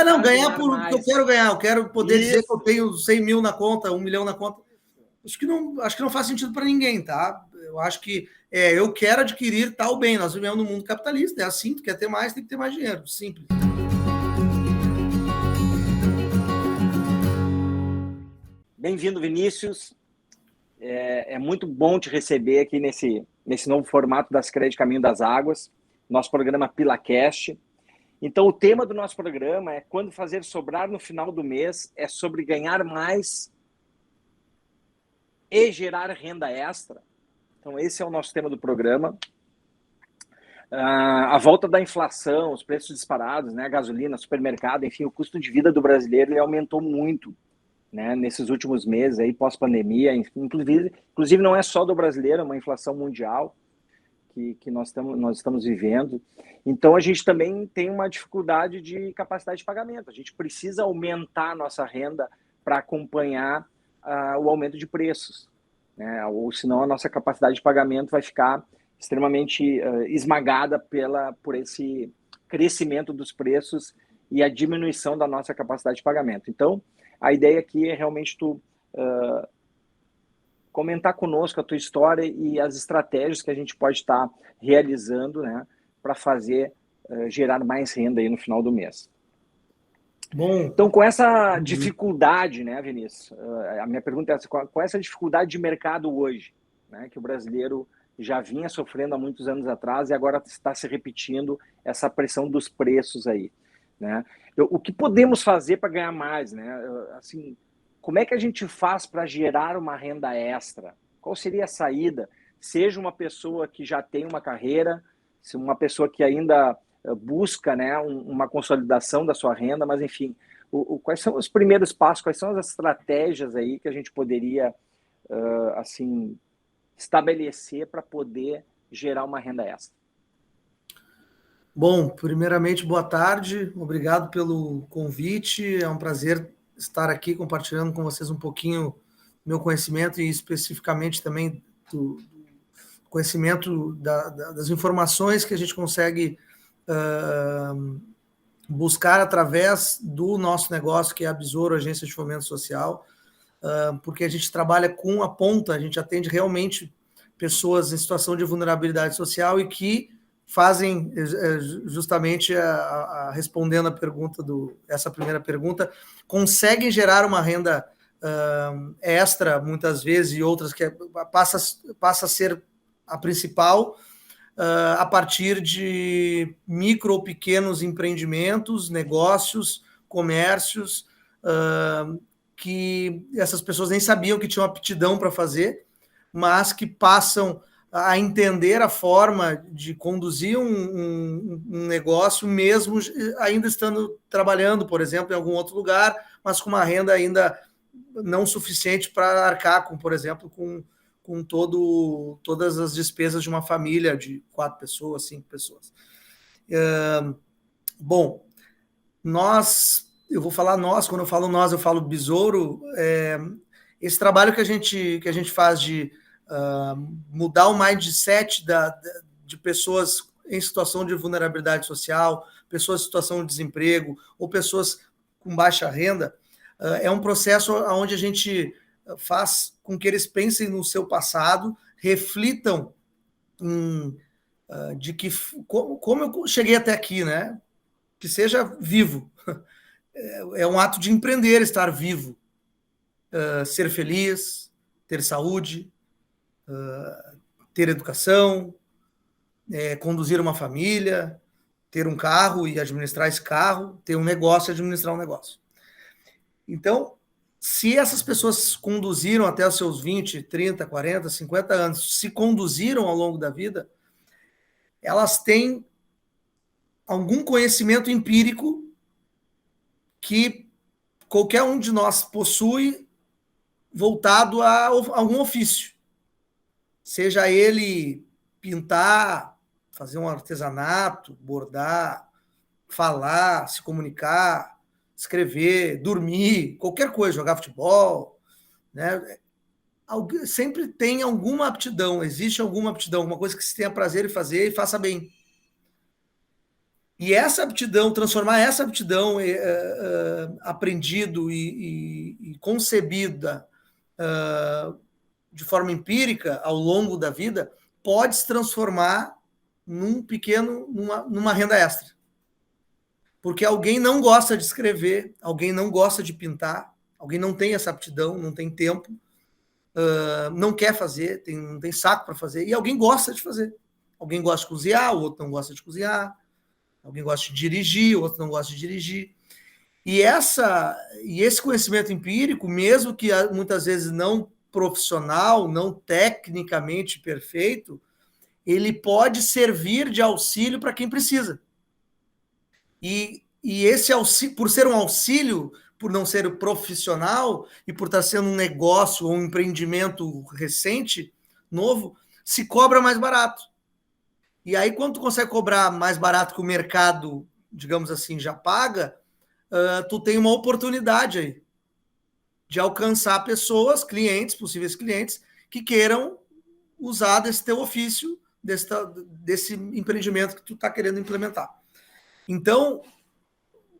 não, ganhar porque eu quero ganhar, eu quero poder dizer que eu tenho 100 mil na conta, 1 milhão na conta. Acho que não faz sentido para ninguém, tá? Eu acho que eu quero adquirir tal bem. Nós vivemos no mundo capitalista, é assim, tu quer ter mais, tem que ter mais dinheiro, simples. Bem-vindo, Vinícius. É muito bom te receber aqui nesse novo formato das Cred Caminho das Águas, nosso programa PilaCast. Então, o tema do nosso programa é quando fazer sobrar no final do mês, é sobre ganhar mais e gerar renda extra. Então, esse é o nosso tema do programa. A volta da inflação, os preços disparados, né, a gasolina, supermercado, enfim, o custo de vida do brasileiro ele aumentou muito, né, nesses últimos meses, aí pós-pandemia. Inclusive, não é só do brasileiro, é uma inflação mundial que nós estamos vivendo. Então, a gente também tem uma dificuldade de capacidade de pagamento. A gente precisa aumentar a nossa renda para acompanhar o aumento de preços, né? Ou senão a nossa capacidade de pagamento vai ficar extremamente esmagada por esse crescimento dos preços e a diminuição da nossa capacidade de pagamento. Então, a ideia aqui é realmente tu comentar conosco a tua história e as estratégias que a gente pode estar realizando, né, para fazer gerar mais renda aí no final do mês. Bom, então, com essa dificuldade, né, Vinícius, a minha pergunta é essa, com essa dificuldade de mercado hoje, né, que o brasileiro já vinha sofrendo há muitos anos atrás e agora está se repetindo essa pressão dos preços aí, né? O que podemos fazer para ganhar mais, né? Assim, como é que a gente faz para gerar uma renda extra? Qual seria a saída? Seja uma pessoa que já tem uma carreira, se uma pessoa que ainda busca, né, uma consolidação da sua renda, mas enfim, quais são os primeiros passos, quais são as estratégias aí que a gente poderia assim estabelecer para poder gerar uma renda extra? Bom, primeiramente, boa tarde, obrigado pelo convite, é um prazer estar aqui compartilhando com vocês um pouquinho meu conhecimento e especificamente também do conhecimento das informações que a gente consegue buscar através do nosso negócio, que é a Besouro, Agência de Fomento Social, porque a gente trabalha com a ponta, a gente atende realmente pessoas em situação de vulnerabilidade social e que fazem justamente respondendo a pergunta essa primeira pergunta, conseguem gerar uma renda extra muitas vezes e outras que passa a ser a principal a partir de micro ou pequenos empreendimentos, negócios, comércios que essas pessoas nem sabiam que tinham aptidão para fazer, mas que passam a entender a forma de conduzir um negócio mesmo ainda estando trabalhando, por exemplo, em algum outro lugar, mas com uma renda ainda não suficiente para arcar com, por exemplo, com todas as despesas de uma família de 4 pessoas, 5 pessoas. Bom, eu vou falar nós, quando eu falo nós, eu falo Besouro, esse trabalho que a gente faz de mudar o mindset de pessoas em situação de vulnerabilidade social, pessoas em situação de desemprego ou pessoas com baixa renda, é um processo onde a gente faz com que eles pensem no seu passado, reflitam de que como eu cheguei até aqui, né? Que seja vivo. É um ato de empreender, estar vivo, ser feliz, ter saúde, ter educação, conduzir uma família, ter um carro e administrar esse carro, ter um negócio e administrar um negócio. Então, se essas pessoas conduziram até os seus 20, 30, 40, 50 anos, se conduziram ao longo da vida, elas têm algum conhecimento empírico que qualquer um de nós possui voltado a algum ofício. Seja ele pintar, fazer um artesanato, bordar, falar, se comunicar, escrever, dormir, qualquer coisa, jogar futebol, né? Sempre tem alguma aptidão, existe alguma aptidão, alguma coisa que se tenha prazer em fazer e faça bem. E essa aptidão, transformar essa aptidão aprendido e concebida de forma empírica ao longo da vida, pode se transformar numa renda extra. Porque alguém não gosta de escrever, alguém não gosta de pintar, alguém não tem essa aptidão, não tem tempo, não quer fazer, não tem saco para fazer, e alguém gosta de fazer. Alguém gosta de cozinhar, o outro não gosta de cozinhar, alguém gosta de dirigir, o outro não gosta de dirigir. E esse conhecimento empírico, mesmo que muitas vezes não profissional, não tecnicamente perfeito, ele pode servir de auxílio para quem precisa. E esse auxílio, por ser um auxílio, por não ser profissional e por estar sendo um negócio ou um empreendimento recente, novo, se cobra mais barato. E aí, quando tu consegue cobrar mais barato que o mercado, digamos assim, já paga, tu tem uma oportunidade aí de alcançar pessoas, clientes, possíveis clientes, que queiram usar desse teu ofício, desse empreendimento que tu está querendo implementar. Então,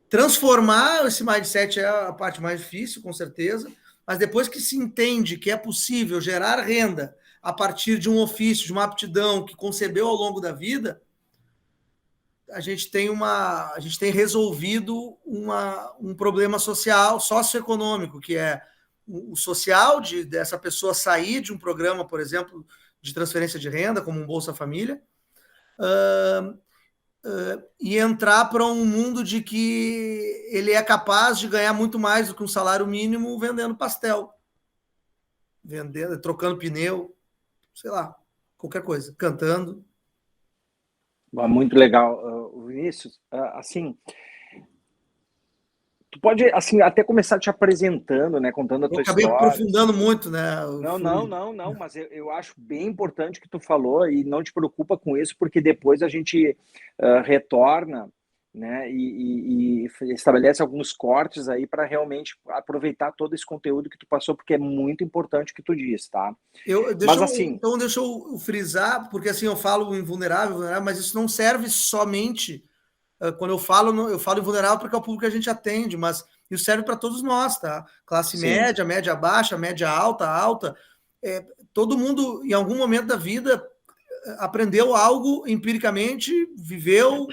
transformar esse mindset é a parte mais difícil, com certeza, mas depois que se entende que é possível gerar renda a partir de um ofício, de uma aptidão que concebeu ao longo da vida, a gente tem resolvido um problema social, socioeconômico, que é o social dessa pessoa sair de um programa, por exemplo, de transferência de renda, como um Bolsa Família, e entrar para um mundo de que ele é capaz de ganhar muito mais do que um salário mínimo vendendo pastel, trocando pneu, sei lá, qualquer coisa, cantando. Muito legal, Vinícius. Assim, tu pode assim até começar te apresentando, né, contando a tua acabei história. aprofundando muito, né? Não, mas eu acho bem importante o que tu falou e não te preocupa com isso, porque depois a gente retorna, né, e estabelece alguns cortes aí para realmente aproveitar todo esse conteúdo que tu passou, porque é muito importante o que tu disse, tá? Então deixa eu frisar, porque assim eu falo invulnerável, mas isso não serve somente quando eu falo invulnerável porque é o público que a gente atende, mas isso serve para todos nós, tá? Classe média, média baixa, média alta, alta. Todo mundo, em algum momento da vida, aprendeu algo empiricamente, viveu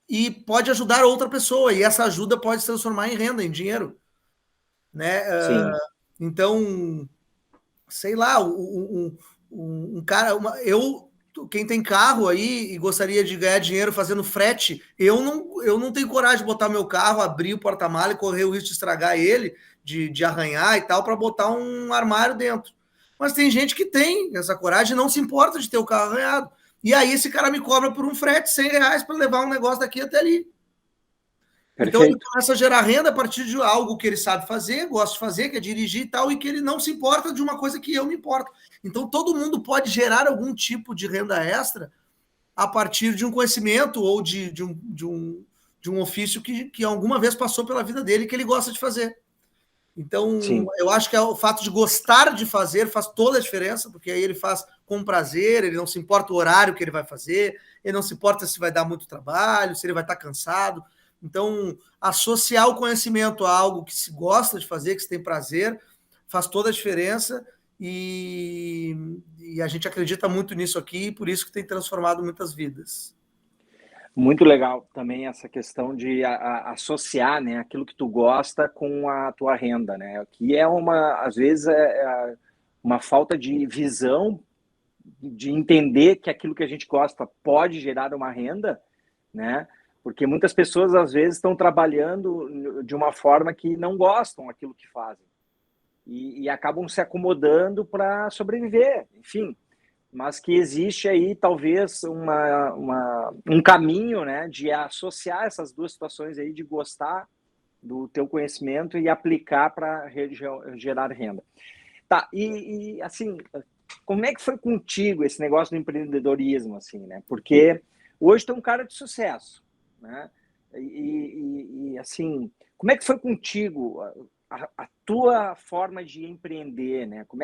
e pode ajudar outra pessoa. E essa ajuda pode se transformar em renda, em dinheiro. Né? Então, sei lá, um cara... quem tem carro aí e gostaria de ganhar dinheiro fazendo frete, eu não tenho coragem de botar meu carro, abrir o porta-mala e correr o risco de estragar ele, de arranhar e tal, para botar um armário dentro. Mas tem gente que tem essa coragem e não se importa de ter o carro arranhado. E aí esse cara me cobra por um frete R$100 para levar um negócio daqui até ali. Perfeito. Então ele começa a gerar renda a partir de algo que ele sabe fazer, gosta de fazer, que é dirigir e tal, e que ele não se importa de uma coisa que eu me importo. Então todo mundo pode gerar algum tipo de renda extra a partir de um conhecimento ou de um ofício que alguma vez passou pela vida dele que ele gosta de fazer. Então, eu acho que o fato de gostar de fazer faz toda a diferença, porque aí ele faz com prazer, ele não se importa o horário que ele vai fazer, ele não se importa se vai dar muito trabalho, se ele vai estar cansado. Então, associar o conhecimento a algo que se gosta de fazer, que se tem prazer, faz toda a diferença e a gente acredita muito nisso aqui e por isso que tem transformado muitas vidas. Muito legal também essa questão de associar, né, aquilo que tu gosta com a tua renda, né? Que é às vezes uma falta de visão de entender que aquilo que a gente gosta pode gerar uma renda, né? Porque muitas pessoas às vezes estão trabalhando de uma forma que não gostam daquilo que fazem e acabam se acomodando para sobreviver, enfim. Mas que existe aí talvez um caminho, né, de associar essas duas situações aí, de gostar do teu conhecimento e aplicar para gerar renda. Tá, e assim, como é que foi contigo esse negócio do empreendedorismo, assim, né? Porque hoje tu é um cara de sucesso, né? E assim, como é que foi contigo a tua forma de empreender, né? Como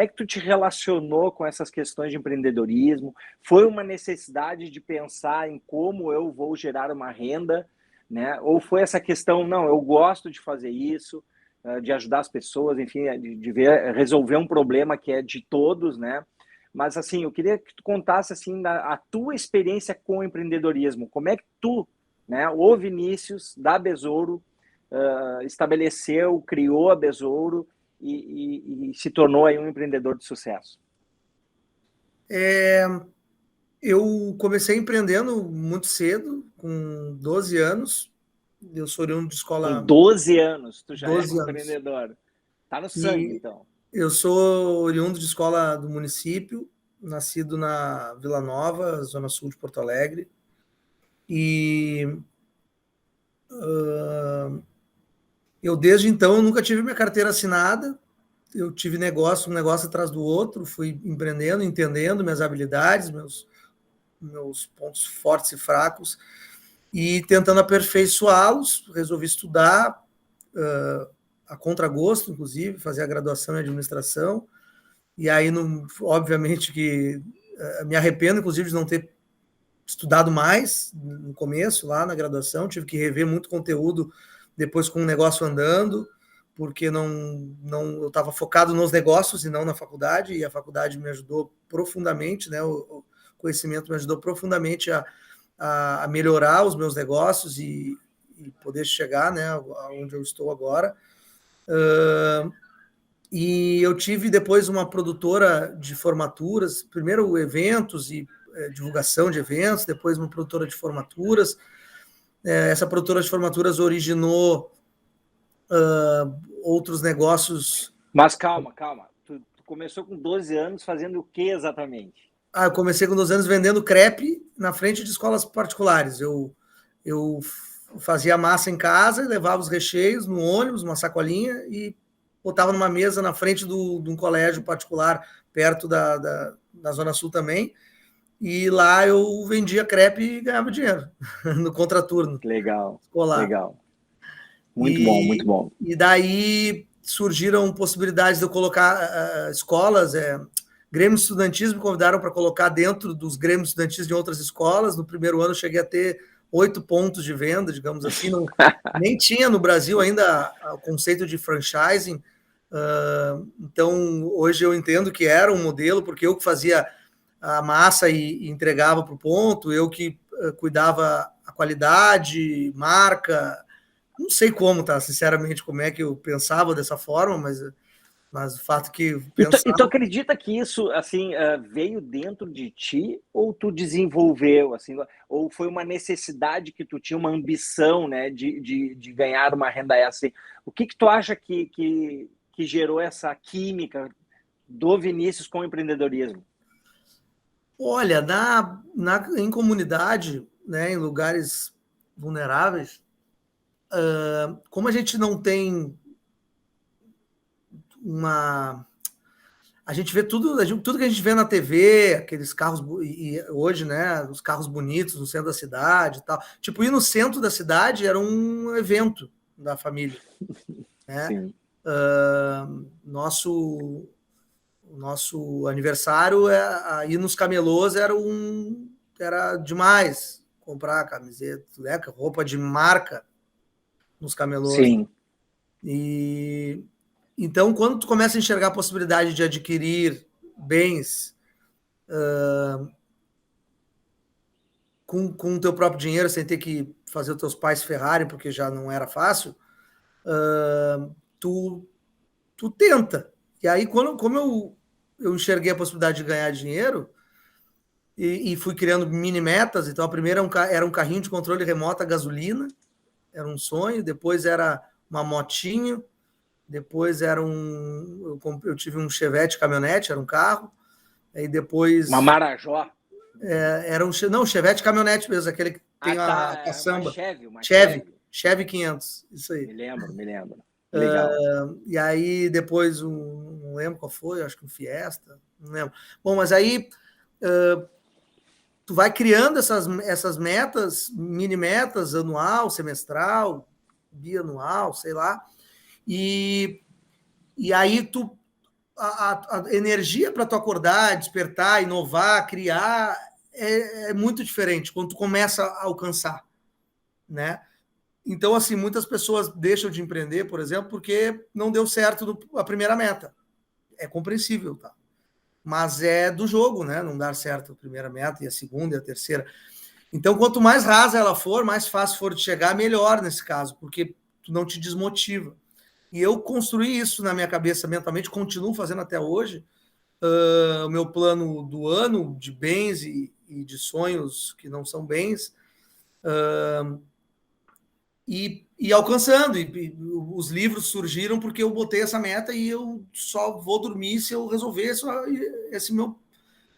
é que tu te relacionou com essas questões de empreendedorismo? Foi uma necessidade de pensar em como eu vou gerar uma renda, né? Ou foi essa questão, não, eu gosto de fazer isso, de ajudar as pessoas, enfim, de resolver um problema que é de todos, né? Mas, assim, eu queria que tu contasse, assim, a tua experiência com o empreendedorismo. Como é que tu, né, o Vinícius, da Besouro, estabeleceu, criou a Besouro e se tornou aí um empreendedor de sucesso? Eu comecei empreendendo muito cedo, com 12 anos. Eu sou oriundo de Com escola 12 anos, tu já era 12 um anos. empreendedor. Tá no sangue, E então. eu sou oriundo de escola do município, nascido na Vila Nova, zona sul de Porto Alegre. E eu, desde então, nunca tive minha carteira assinada. Eu tive um negócio atrás do outro, fui empreendendo, entendendo minhas habilidades, meus pontos fortes e fracos, e tentando aperfeiçoá-los. Resolvi estudar, a contragosto, inclusive, fazer a graduação em administração. E aí, obviamente, que me arrependo, inclusive, de não ter estudado mais no começo, lá na graduação. Tive que rever muito conteúdo depois com o negócio andando, porque eu estava focado nos negócios e não na faculdade, e a faculdade me ajudou profundamente, né? O conhecimento me ajudou profundamente a melhorar os meus negócios e poder chegar, né, aonde eu estou agora. E eu tive depois uma produtora de formaturas, primeiro eventos e divulgação de eventos, depois uma produtora de formaturas. Essa produtora de formaturas originou outros negócios. Mas calma. Tu começou com 12 anos fazendo o que exatamente? Eu comecei com 12 anos vendendo crepe na frente de escolas particulares. Eu fazia massa em casa e levava os recheios no ônibus, uma sacolinha, e botava numa mesa na frente de um colégio particular perto da Zona Sul também. E lá eu vendia crepe e ganhava dinheiro no contraturno Legal, escolar. legal. Muito bom, muito E, bom. e daí surgiram possibilidades de eu colocar escolas, grêmios estudantis me convidaram para colocar dentro dos grêmios estudantis de outras escolas. No primeiro ano eu cheguei a ter 8 pontos de venda, digamos assim. Nem tinha no Brasil ainda o conceito de franchising. Então, hoje eu entendo que era um modelo, porque eu que fazia a massa e entregava para o ponto, eu que cuidava a qualidade, marca. Não sei como, tá? Sinceramente, como é que eu pensava dessa forma, mas o fato que E tu pensava. acredita que isso, assim, veio dentro de ti ou tu desenvolveu, assim, ou foi uma necessidade que tu tinha, uma ambição, né, de ganhar uma renda extra? Assim? O que tu acha que gerou essa química do Vinícius com o empreendedorismo? Olha, em comunidade, né, em lugares vulneráveis, como a gente não tem uma. A gente vê tudo que a gente vê na TV, aqueles carros, e hoje, né, os carros bonitos no centro da cidade e tal. Tipo, ir no centro da cidade era um evento da família, né? Sim. Nosso aniversário, ir nos camelôs era demais. Comprar camiseta, né, roupa de marca nos camelôs. Sim. E então, quando tu começa a enxergar a possibilidade de adquirir bens com o teu próprio dinheiro, sem ter que fazer os teus pais ferrarem, porque já não era fácil, tu tenta. E aí, como eu enxerguei a possibilidade de ganhar dinheiro e fui criando mini metas, então a primeira era um carrinho de controle remoto a gasolina, era um sonho, depois era uma motinho, depois eu tive um Chevette caminhonete, era um carro, aí Uma depois Marajó. era um Chevette caminhonete mesmo, aquele que tem a Uma caçamba. Uma Chevy, Chevy 500, isso aí. Me lembro. Legal. E aí depois, não lembro qual foi, acho que um Fiesta, não lembro. Bom, mas aí tu vai criando essas metas, mini metas, anual, semestral, bianual, sei lá, E aí a energia para tu acordar, despertar, inovar, criar é muito diferente quando tu começa a alcançar, né? Então, assim, muitas pessoas deixam de empreender, por exemplo, porque não deu certo a primeira meta. É compreensível, tá? Mas é do jogo, né? Não dar certo a primeira meta e a segunda e a terceira. Então, quanto mais rasa ela for, mais fácil for de chegar, melhor nesse caso, porque tu não te desmotiva. E eu construí isso na minha cabeça mentalmente, continuo fazendo até hoje. O meu plano do ano de bens e de sonhos que não são bens, e alcançando. E os livros surgiram porque eu botei essa meta e eu só vou dormir se eu resolver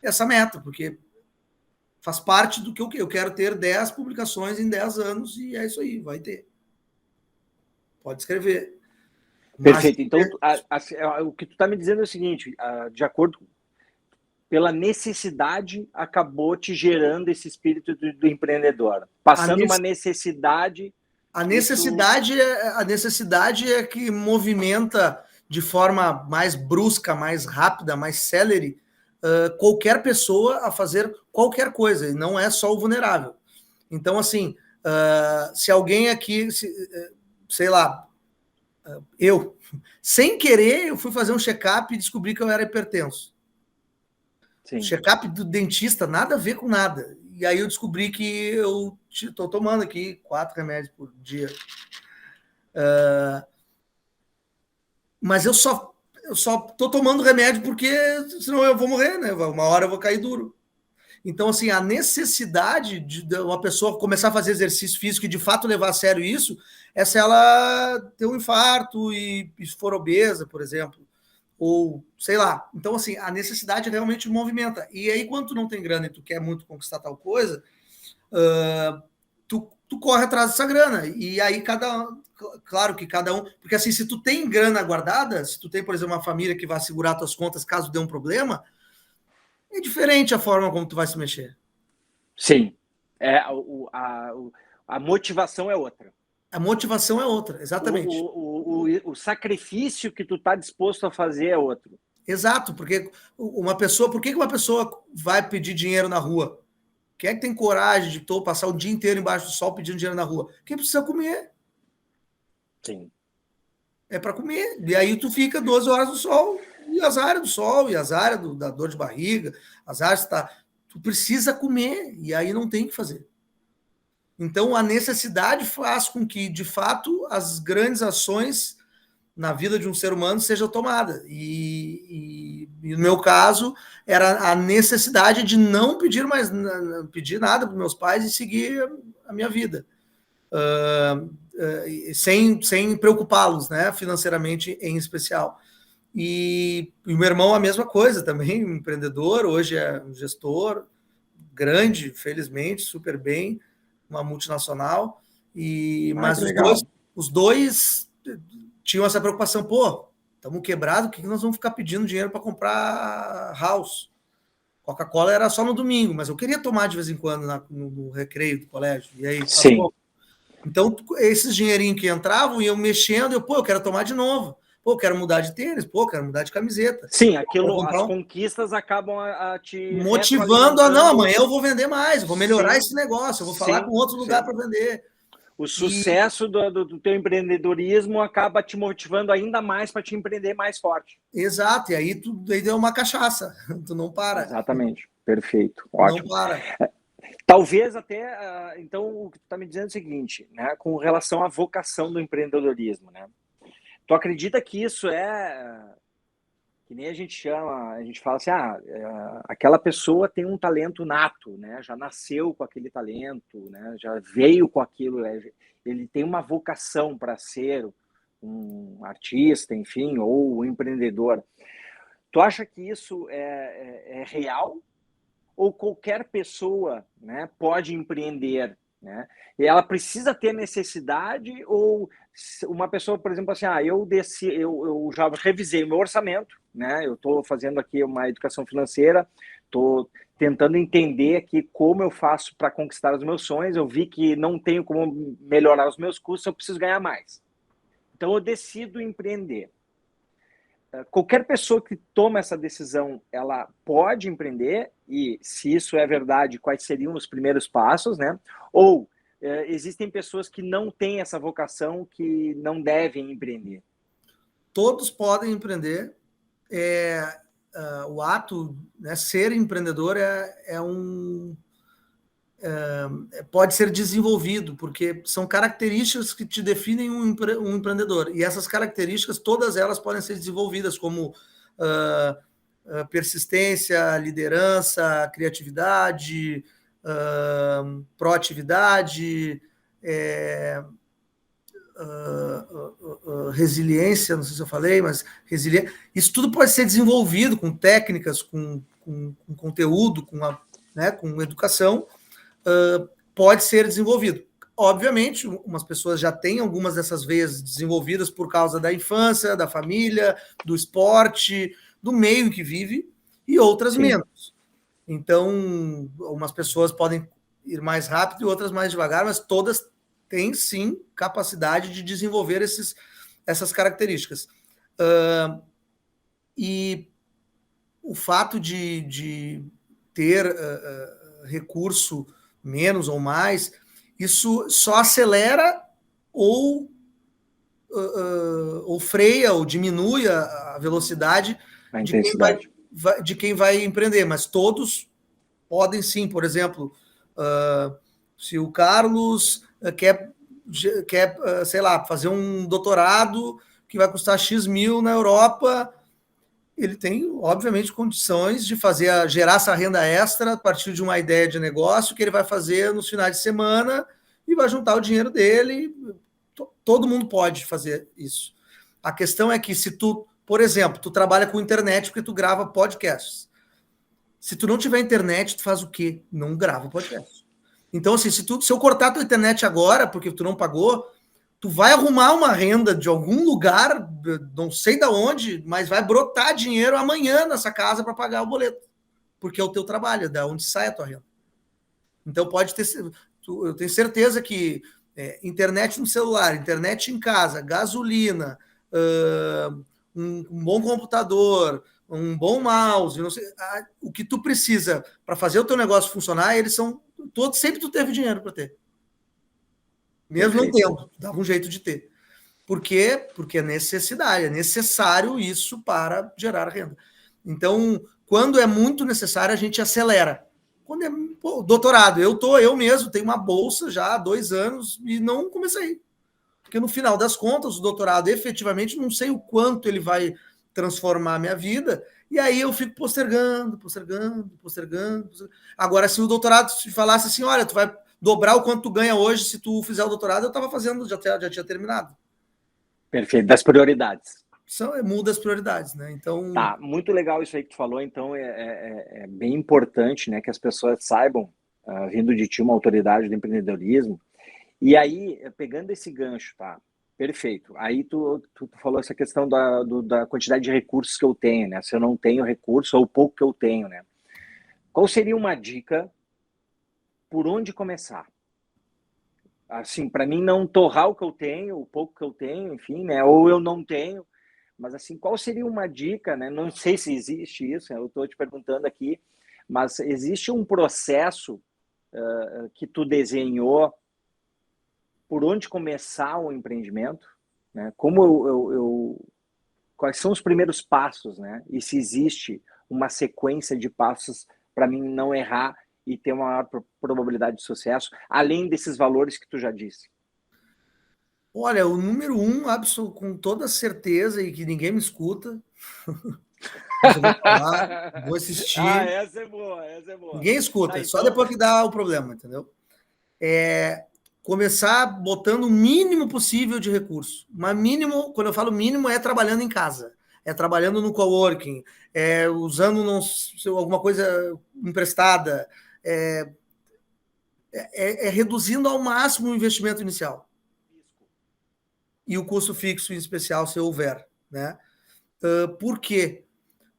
essa meta, porque faz parte do que eu quero ter 10 publicações em 10 anos e é isso aí, vai ter. Pode escrever. Perfeito. Então, o que tu está me dizendo é o seguinte, de acordo pela necessidade, acabou te gerando esse espírito do empreendedor. Passando uma necessidade... A necessidade é que movimenta de forma mais brusca, mais rápida, mais célere, qualquer pessoa a fazer qualquer coisa, e não é só o vulnerável. Então, assim, se alguém aqui, sei lá, eu, sem querer, eu fui fazer um check-up e descobri que eu era hipertenso. Check-up do dentista, nada a ver com nada. E aí eu descobri que eu estou tomando aqui 4 remédios por dia. Mas eu só estou tomando remédio porque senão eu vou morrer, né? Uma hora eu vou cair duro. Então, assim, a necessidade de uma pessoa começar a fazer exercício físico e de fato levar a sério isso, é se ela ter um infarto e for obesa, por exemplo, ou sei lá. Então, assim, a necessidade realmente movimenta. E aí, quando tu não tem grana e tu quer muito conquistar tal coisa, tu corre atrás dessa grana. E aí, claro que cada um... Porque, assim, se tu tem grana guardada, se tu tem, por exemplo, uma família que vai segurar tuas contas caso dê um problema, é diferente a forma como tu vai se mexer. Sim. A motivação é outra. A motivação é outra, exatamente. O sacrifício que tu tá disposto a fazer é outro. Exato, porque por que uma pessoa vai pedir dinheiro na rua? Quem é que tem coragem de passar o dia inteiro embaixo do sol pedindo dinheiro na rua? Quem precisa comer. Sim. É para comer. E aí tu fica 12 horas no sol, e as áreas do sol, e as áreas da dor de barriga, as áreas tu precisa comer, e aí não tem o que fazer. Então, a necessidade faz com que, de fato, as grandes ações na vida de um ser humano sejam tomadas. E no meu caso, era a necessidade de não pedir pedir nada para meus pais e seguir a minha vida. Sem preocupá-los, né, financeiramente em especial. E o meu irmão a mesma coisa também, um empreendedor, hoje é um gestor grande, felizmente, super bem, uma multinacional, mas os dois tinham essa preocupação, estamos quebrados, o que nós vamos ficar pedindo dinheiro para comprar house? Coca-Cola era só no domingo, mas eu queria tomar de vez em quando no recreio do colégio, e aí passou. Então, esses dinheirinhos que entravam, iam mexendo, eu quero tomar de novo. Eu quero mudar de tênis, quero mudar de camiseta. Sim, as conquistas acabam a te motivando não, amanhã eu vou vender mais, eu vou melhorar esse negócio, eu vou falar com outro lugar para vender. O sucesso do teu empreendedorismo acaba te motivando ainda mais para te empreender mais forte. Exato, e aí deu uma cachaça, tu não para. Exatamente, perfeito, ótimo. Não para. Talvez até, então, o que tu está me dizendo é o seguinte, né, com relação à vocação do empreendedorismo, né? Tu acredita que isso que nem a gente chama, a gente fala assim, aquela pessoa tem um talento nato, né? Já nasceu com aquele talento, né? Já veio com aquilo, ele tem uma vocação para ser um artista, enfim, ou um empreendedor. Tu acha que isso é real? Ou qualquer pessoa, né, pode empreender, né? E ela precisa ter necessidade, ou uma pessoa, por exemplo, assim, eu já revisei meu orçamento, né? Eu estou fazendo aqui uma educação financeira, estou tentando entender aqui como eu faço para conquistar os meus sonhos, eu vi que não tenho como melhorar os meus custos, eu preciso ganhar mais. Então eu decido empreender. Qualquer pessoa que toma essa decisão, ela pode empreender, e se isso é verdade, quais seriam os primeiros passos, né? Ou existem pessoas que não têm essa vocação, que não devem empreender? Todos podem empreender. O ato, né, ser empreendedor pode ser desenvolvido, porque são características que te definem um empreendedor. E essas características, todas elas podem ser desenvolvidas, como persistência, liderança, criatividade, proatividade, resiliência, não sei se eu falei, mas resiliência. Isso tudo pode ser desenvolvido com técnicas, com conteúdo, com educação, pode ser desenvolvido. Obviamente, umas pessoas já têm algumas dessas veias desenvolvidas por causa da infância, da família, do esporte, do meio em que vive, e outras Sim. menos. Então, umas pessoas podem ir mais rápido e outras mais devagar, mas todas têm, sim, capacidade de desenvolver essas características. E o fato de ter recurso menos ou mais, isso só acelera ou freia ou diminui a velocidade de quem vai empreender, mas todos podem sim. Por exemplo, se o Carlos quer, sei lá, fazer um doutorado que vai custar X mil na Europa, ele tem, obviamente, condições de gerar essa renda extra a partir de uma ideia de negócio que ele vai fazer nos finais de semana e vai juntar o dinheiro dele. Todo mundo pode fazer isso. A questão é que se tu, por exemplo, tu trabalha com internet porque tu grava podcasts. Se tu não tiver internet, tu faz o quê? Não grava podcast. Então, assim, se eu cortar a tua internet agora, porque tu não pagou, tu vai arrumar uma renda de algum lugar, não sei de onde, mas vai brotar dinheiro amanhã nessa casa para pagar o boleto, porque é o teu trabalho, da onde sai a tua renda. Então pode ter, eu tenho certeza que internet no celular, internet em casa, gasolina, um bom computador, um bom mouse, não sei, o que tu precisa para fazer o teu negócio funcionar, eles são todos, sempre tu teve dinheiro para ter. Mesmo não tendo, dava um jeito de ter. Por quê? Porque é necessidade, é necessário isso para gerar renda. Então, quando é muito necessário, a gente acelera. Quando é doutorado, eu mesmo tenho uma bolsa já há 2 anos e não comecei. Porque no final das contas, o doutorado efetivamente não sei o quanto ele vai transformar a minha vida, e aí eu fico postergando. Agora, se o doutorado falasse assim, olha, tu vai dobrar o quanto tu ganha hoje se tu fizer o doutorado, eu estava fazendo, já tinha terminado. Perfeito, das prioridades. Muda as prioridades, né? Então. Tá, muito legal isso aí que tu falou. Então é bem importante, né, que as pessoas saibam, vindo de ti, uma autoridade do empreendedorismo. E aí, pegando esse gancho, tá? Perfeito. Aí tu falou essa questão da quantidade de recursos que eu tenho, né? Se eu não tenho recurso ou o pouco que eu tenho, né? Qual seria uma dica por onde começar? Assim, para mim não torrar o que eu tenho, o pouco que eu tenho, enfim, né? Ou eu não tenho. Mas assim, qual seria uma dica, né? Não sei se existe isso, eu estou te perguntando aqui, mas existe um processo que tu desenhou por onde começar o empreendimento, né? Como quais são os primeiros passos, né? E se existe uma sequência de passos para mim não errar e ter uma maior probabilidade de sucesso, além desses valores que tu já disse? Olha, o número 1, com toda certeza, e que ninguém me escuta, mas eu vou falar, vou insistir. Essa é boa. Ninguém escuta, Tá, só depois que dá o problema, entendeu? Começar botando o mínimo possível de recurso. Mas mínimo, quando eu falo mínimo, é trabalhando em casa, é trabalhando no coworking, usando alguma coisa emprestada, reduzindo ao máximo o investimento inicial. E o custo fixo, em especial, se houver, né? Por quê?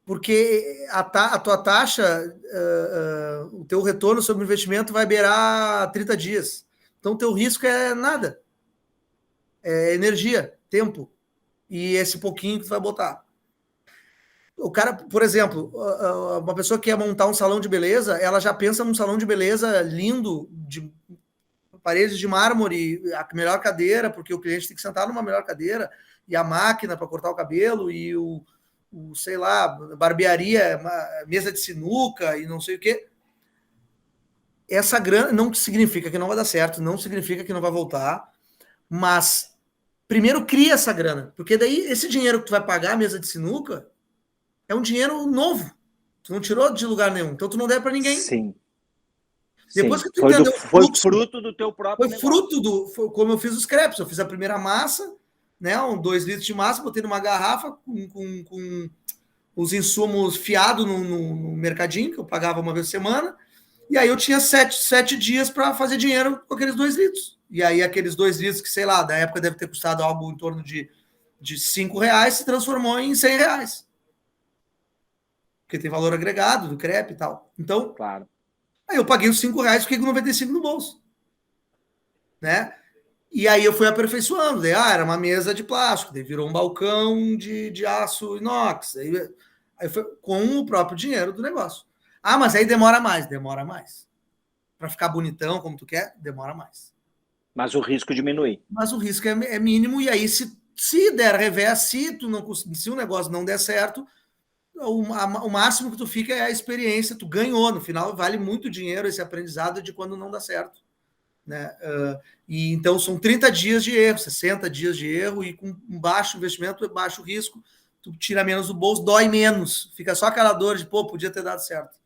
Porque a tua taxa, o teu retorno sobre o investimento vai beirar 30 dias. Então, o teu risco é nada. é energia, tempo. E esse pouquinho que tu vai botar. O cara, por exemplo, uma pessoa que quer montar um salão de beleza, ela já pensa num salão de beleza lindo, de paredes de mármore, a melhor cadeira, porque o cliente tem que sentar numa melhor cadeira, e a máquina para cortar o cabelo, e sei lá, barbearia, mesa de sinuca e não sei o quê. Essa grana não significa que não vai dar certo, não significa que não vai voltar, mas primeiro cria essa grana, porque daí esse dinheiro que tu vai pagar a mesa de sinuca é um dinheiro novo. Tu não tirou de lugar nenhum, então tu não deve para ninguém. Sim. Depois Sim. que tu entendeu o fluxo, foi fruto do teu próprio foi negócio. fruto foi como eu fiz os crepes. Eu fiz a primeira massa, né, 2 litros de massa, botei numa garrafa com os insumos fiados no mercadinho, que eu pagava uma vez por semana, e aí eu tinha 7 dias para fazer dinheiro com aqueles 2 litros. E aí aqueles 2 litros, que sei lá, da época deve ter custado algo em torno de R$5, se transformou em R$100. Porque tem valor agregado do crepe e tal. Então, claro. Aí eu paguei os R$5, fiquei com 95 no bolso. Né? E aí eu fui aperfeiçoando. Daí, era uma mesa de plástico, daí virou um balcão de aço inox. Aí foi com o próprio dinheiro do negócio. Ah, mas aí demora mais. Demora mais. Para ficar bonitão como tu quer, demora mais. Mas o risco diminui. Mas o risco é mínimo, e aí se der revés, se o negócio não der certo, o máximo que tu fica é a experiência, tu ganhou, no final vale muito dinheiro esse aprendizado de quando não dá certo. Né? E então são 30 dias de erro, 60 dias de erro, e com um baixo investimento, baixo risco, tu tira menos do bolso, dói menos, fica só aquela dor de, podia ter dado certo.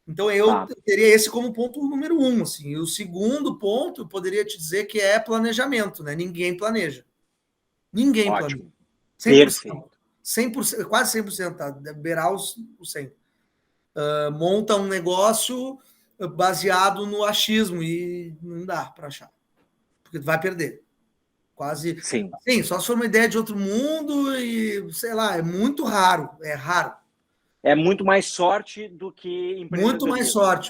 Então eu teria esse como ponto número 1, assim. E o segundo ponto, eu poderia te dizer que é planejamento, né? Ninguém planeja. Ninguém Ótimo. planeja. 100%. 100%, quase 100%, tá? Beirar os 100%. Monta um negócio baseado no achismo e não dá para achar, porque tu vai perder. Quase. Sim. Sim, só se for uma ideia de outro mundo e, sei lá, é muito raro, é raro. É muito mais sorte do que empreendedorismo.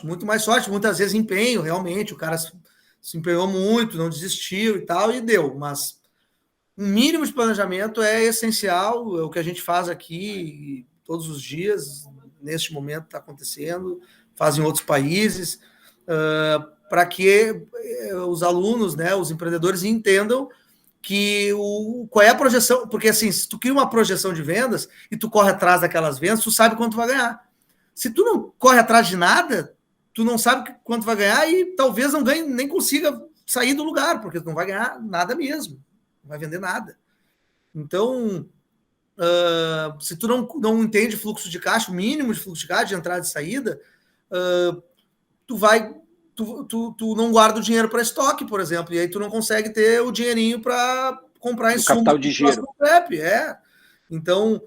Muito mais sorte, muitas vezes empenho, realmente, o cara se empenhou muito, não desistiu e tal, e deu, mas um mínimo de planejamento é essencial, é o que a gente faz aqui todos os dias, neste momento está acontecendo, faz em outros países, para que os alunos, né, os empreendedores entendam que qual é a projeção, porque assim, se tu cria uma projeção de vendas e tu corre atrás daquelas vendas, tu sabe quanto vai ganhar. Se tu não corre atrás de nada, tu não sabe quanto vai ganhar e talvez não ganhe, nem consiga sair do lugar, porque tu não vai ganhar nada mesmo, não vai vender nada. Então, se tu não entende fluxo de caixa, o mínimo de fluxo de caixa, de entrada e saída, tu não guarda o dinheiro para estoque, por exemplo, e aí tu não consegue ter o dinheirinho para comprar insumos. Capital de giro. PrEP, Então,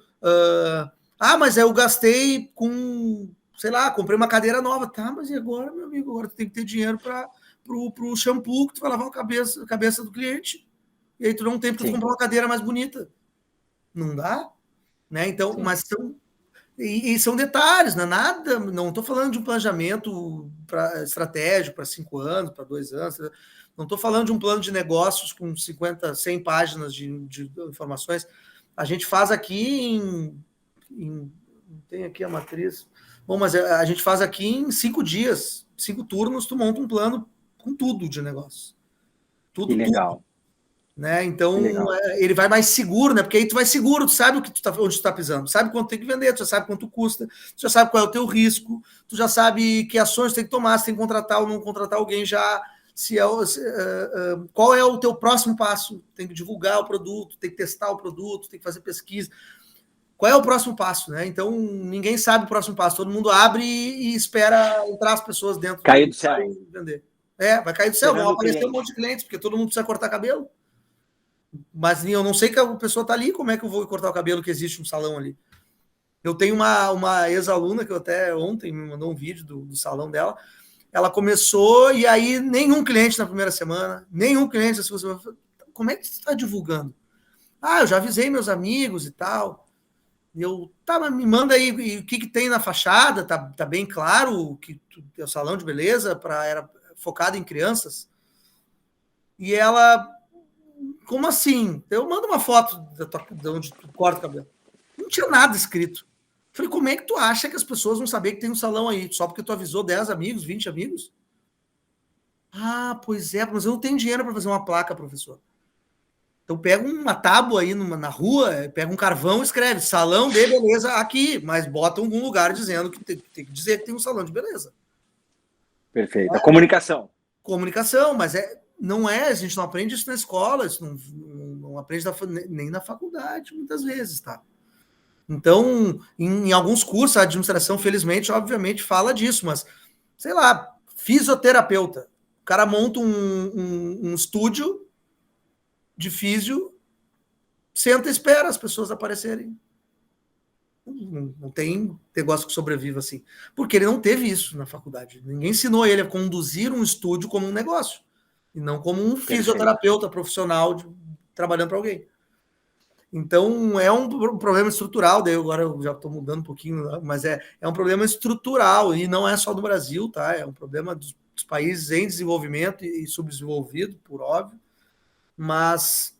mas eu gastei com, sei lá, comprei uma cadeira nova. Tá, mas e agora, meu amigo? Agora tu tem que ter dinheiro para o shampoo que tu vai lavar a cabeça do cliente. E aí tu não tem, porque tu comprou uma cadeira mais bonita. Não dá? Né? Então, sim. Mas são detalhes, não é nada. Não estou falando de um planejamento estratégico para 5 anos, para 2 anos. Não estou falando de um plano de negócios com 50, 100 páginas de informações. A gente faz aqui tem aqui a matriz. Bom, mas a gente faz aqui em 5 dias, 5 turnos, tu monta um plano com tudo de negócio. Tudo, que legal. Tudo. Né? Então, ele vai mais seguro, né? Porque aí tu vai seguro, tu sabe onde tu tá pisando, tu sabe quanto tem que vender, tu já sabe quanto custa, tu já sabe qual é o teu risco, tu já sabe que ações tu tem que tomar, se tem que contratar ou não contratar alguém já, qual é o teu próximo passo, tem que divulgar o produto, tem que testar o produto, tem que fazer pesquisa. Qual é o próximo passo, né? Então, ninguém sabe o próximo passo, todo mundo abre e espera entrar as pessoas dentro. Cair do céu. E vender. Vai cair do céu, vão aparecer um monte de clientes, porque todo mundo precisa cortar cabelo. Mas eu não sei que a pessoa está ali, como é que eu vou cortar o cabelo que existe um salão ali? Eu tenho uma ex-aluna que eu até ontem me mandou um vídeo do salão dela. Ela começou e aí nenhum cliente na primeira semana, nenhum cliente. Como é que você está divulgando? Eu já avisei meus amigos e tal. E eu, mas me manda aí o que tem na fachada, tá bem claro que é o salão de beleza era focado em crianças. E ela como assim? Eu mando uma foto de onde tu corta o cabelo. Não tinha nada escrito. Falei, como é que tu acha que as pessoas vão saber que tem um salão aí? Só porque tu avisou 10 amigos, 20 amigos? Ah, pois é, mas eu não tenho dinheiro para fazer uma placa, professor. Então pega uma tábua aí na rua, pega um carvão e escreve salão de beleza aqui, mas bota em algum lugar dizendo que tem que dizer que tem um salão de beleza. Perfeito. A comunicação. Comunicação, mas não é, a gente não aprende isso na escola, isso não aprende nem na faculdade, muitas vezes, tá? Então, em alguns cursos, a administração, felizmente, obviamente, fala disso, mas, sei lá, fisioterapeuta. O cara monta um estúdio de físio, senta e espera as pessoas aparecerem. Não tem negócio que sobreviva assim. Porque ele não teve isso na faculdade. Ninguém ensinou ele a conduzir um estúdio como um negócio. E não como um fisioterapeuta profissional trabalhando para alguém. Então, é um problema estrutural, daí agora eu já estou mudando um pouquinho, mas é um problema estrutural, e não é só do Brasil, tá? É um problema dos países em desenvolvimento e subdesenvolvido, por óbvio, mas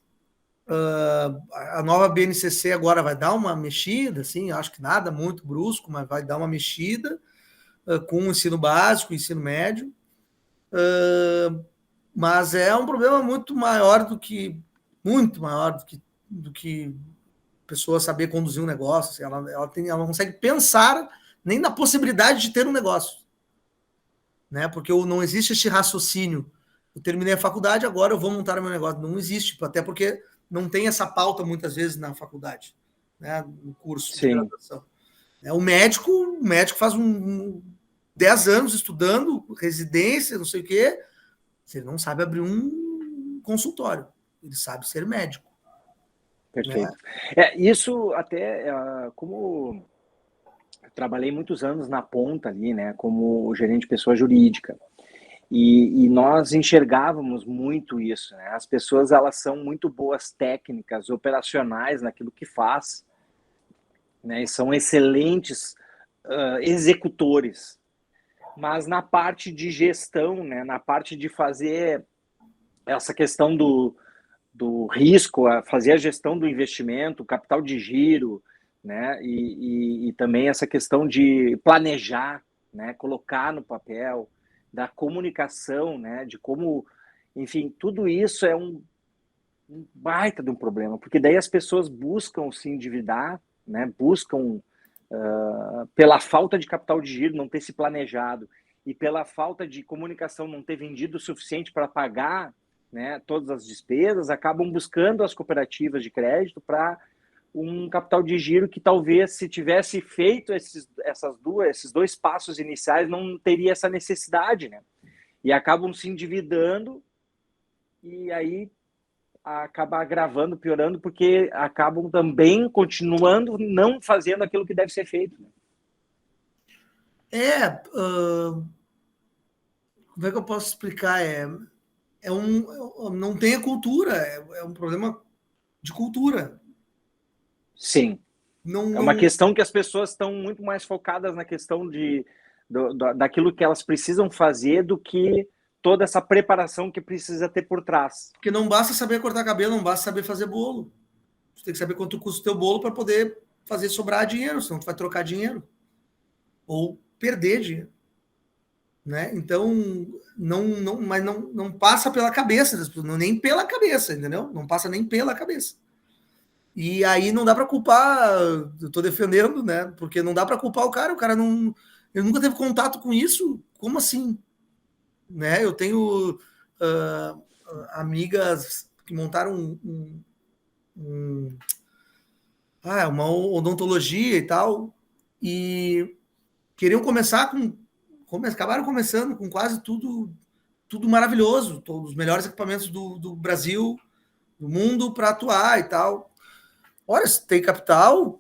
a nova BNCC agora vai dar uma mexida, assim, acho que nada muito brusco, mas vai dar uma mexida com o ensino básico, o ensino médio, mas é um problema muito maior do que pessoa saber conduzir um negócio. Assim, ela não consegue pensar nem na possibilidade de ter um negócio, né? Porque não existe esse raciocínio. Eu terminei a faculdade, agora eu vou montar o meu negócio. Não existe, até porque não tem essa pauta muitas vezes na faculdade, né? No curso de graduação. O médico faz 10 anos estudando, residência, não sei o quê. Ele não sabe abrir um consultório. Ele sabe ser médico. Perfeito. Né? Isso até, como eu trabalhei muitos anos na ponta ali, né, como gerente de pessoa jurídica, e nós enxergávamos muito isso, né? As pessoas, elas são muito boas técnicas, operacionais naquilo que faz, né? E são excelentes executores, mas na parte de gestão, né, na parte de fazer essa questão do risco, fazer a gestão do investimento, capital de giro, né, e também essa questão de planejar, né, colocar no papel, da comunicação, né, de como, enfim, tudo isso é um baita de um problema, porque daí as pessoas buscam se endividar, né, buscam pela falta de capital de giro, não ter se planejado, e pela falta de comunicação, não ter vendido o suficiente para pagar, né, todas as despesas, acabam buscando as cooperativas de crédito para um capital de giro que talvez, se tivesse feito esses dois passos iniciais, não teria essa necessidade, né? E acabam se endividando e aí acaba agravando, piorando, porque acabam também continuando não fazendo aquilo que deve ser feito. Né? Como é que eu posso explicar? Não tem a cultura, é um problema de cultura. Sim. É uma questão que as pessoas estão muito mais focadas na questão daquilo que elas precisam fazer do que toda essa preparação que precisa ter por trás. Porque não basta saber cortar cabelo, não basta saber fazer bolo. Você tem que saber quanto custa o teu bolo para poder fazer sobrar dinheiro, senão tu vai trocar dinheiro. Ou perder dinheiro. Né? Então, mas não passa pela cabeça das pessoas, nem pela cabeça, entendeu? Não passa nem pela cabeça. E aí não dá para culpar, eu estou defendendo, né? Porque não dá para culpar o cara não, ele nunca teve contato com isso, como assim? Né? Eu tenho amigas que montaram uma odontologia e tal, e queriam começar acabaram começando com quase tudo maravilhoso, todos os melhores equipamentos do Brasil, do mundo para atuar e tal. Olha, se tem capital,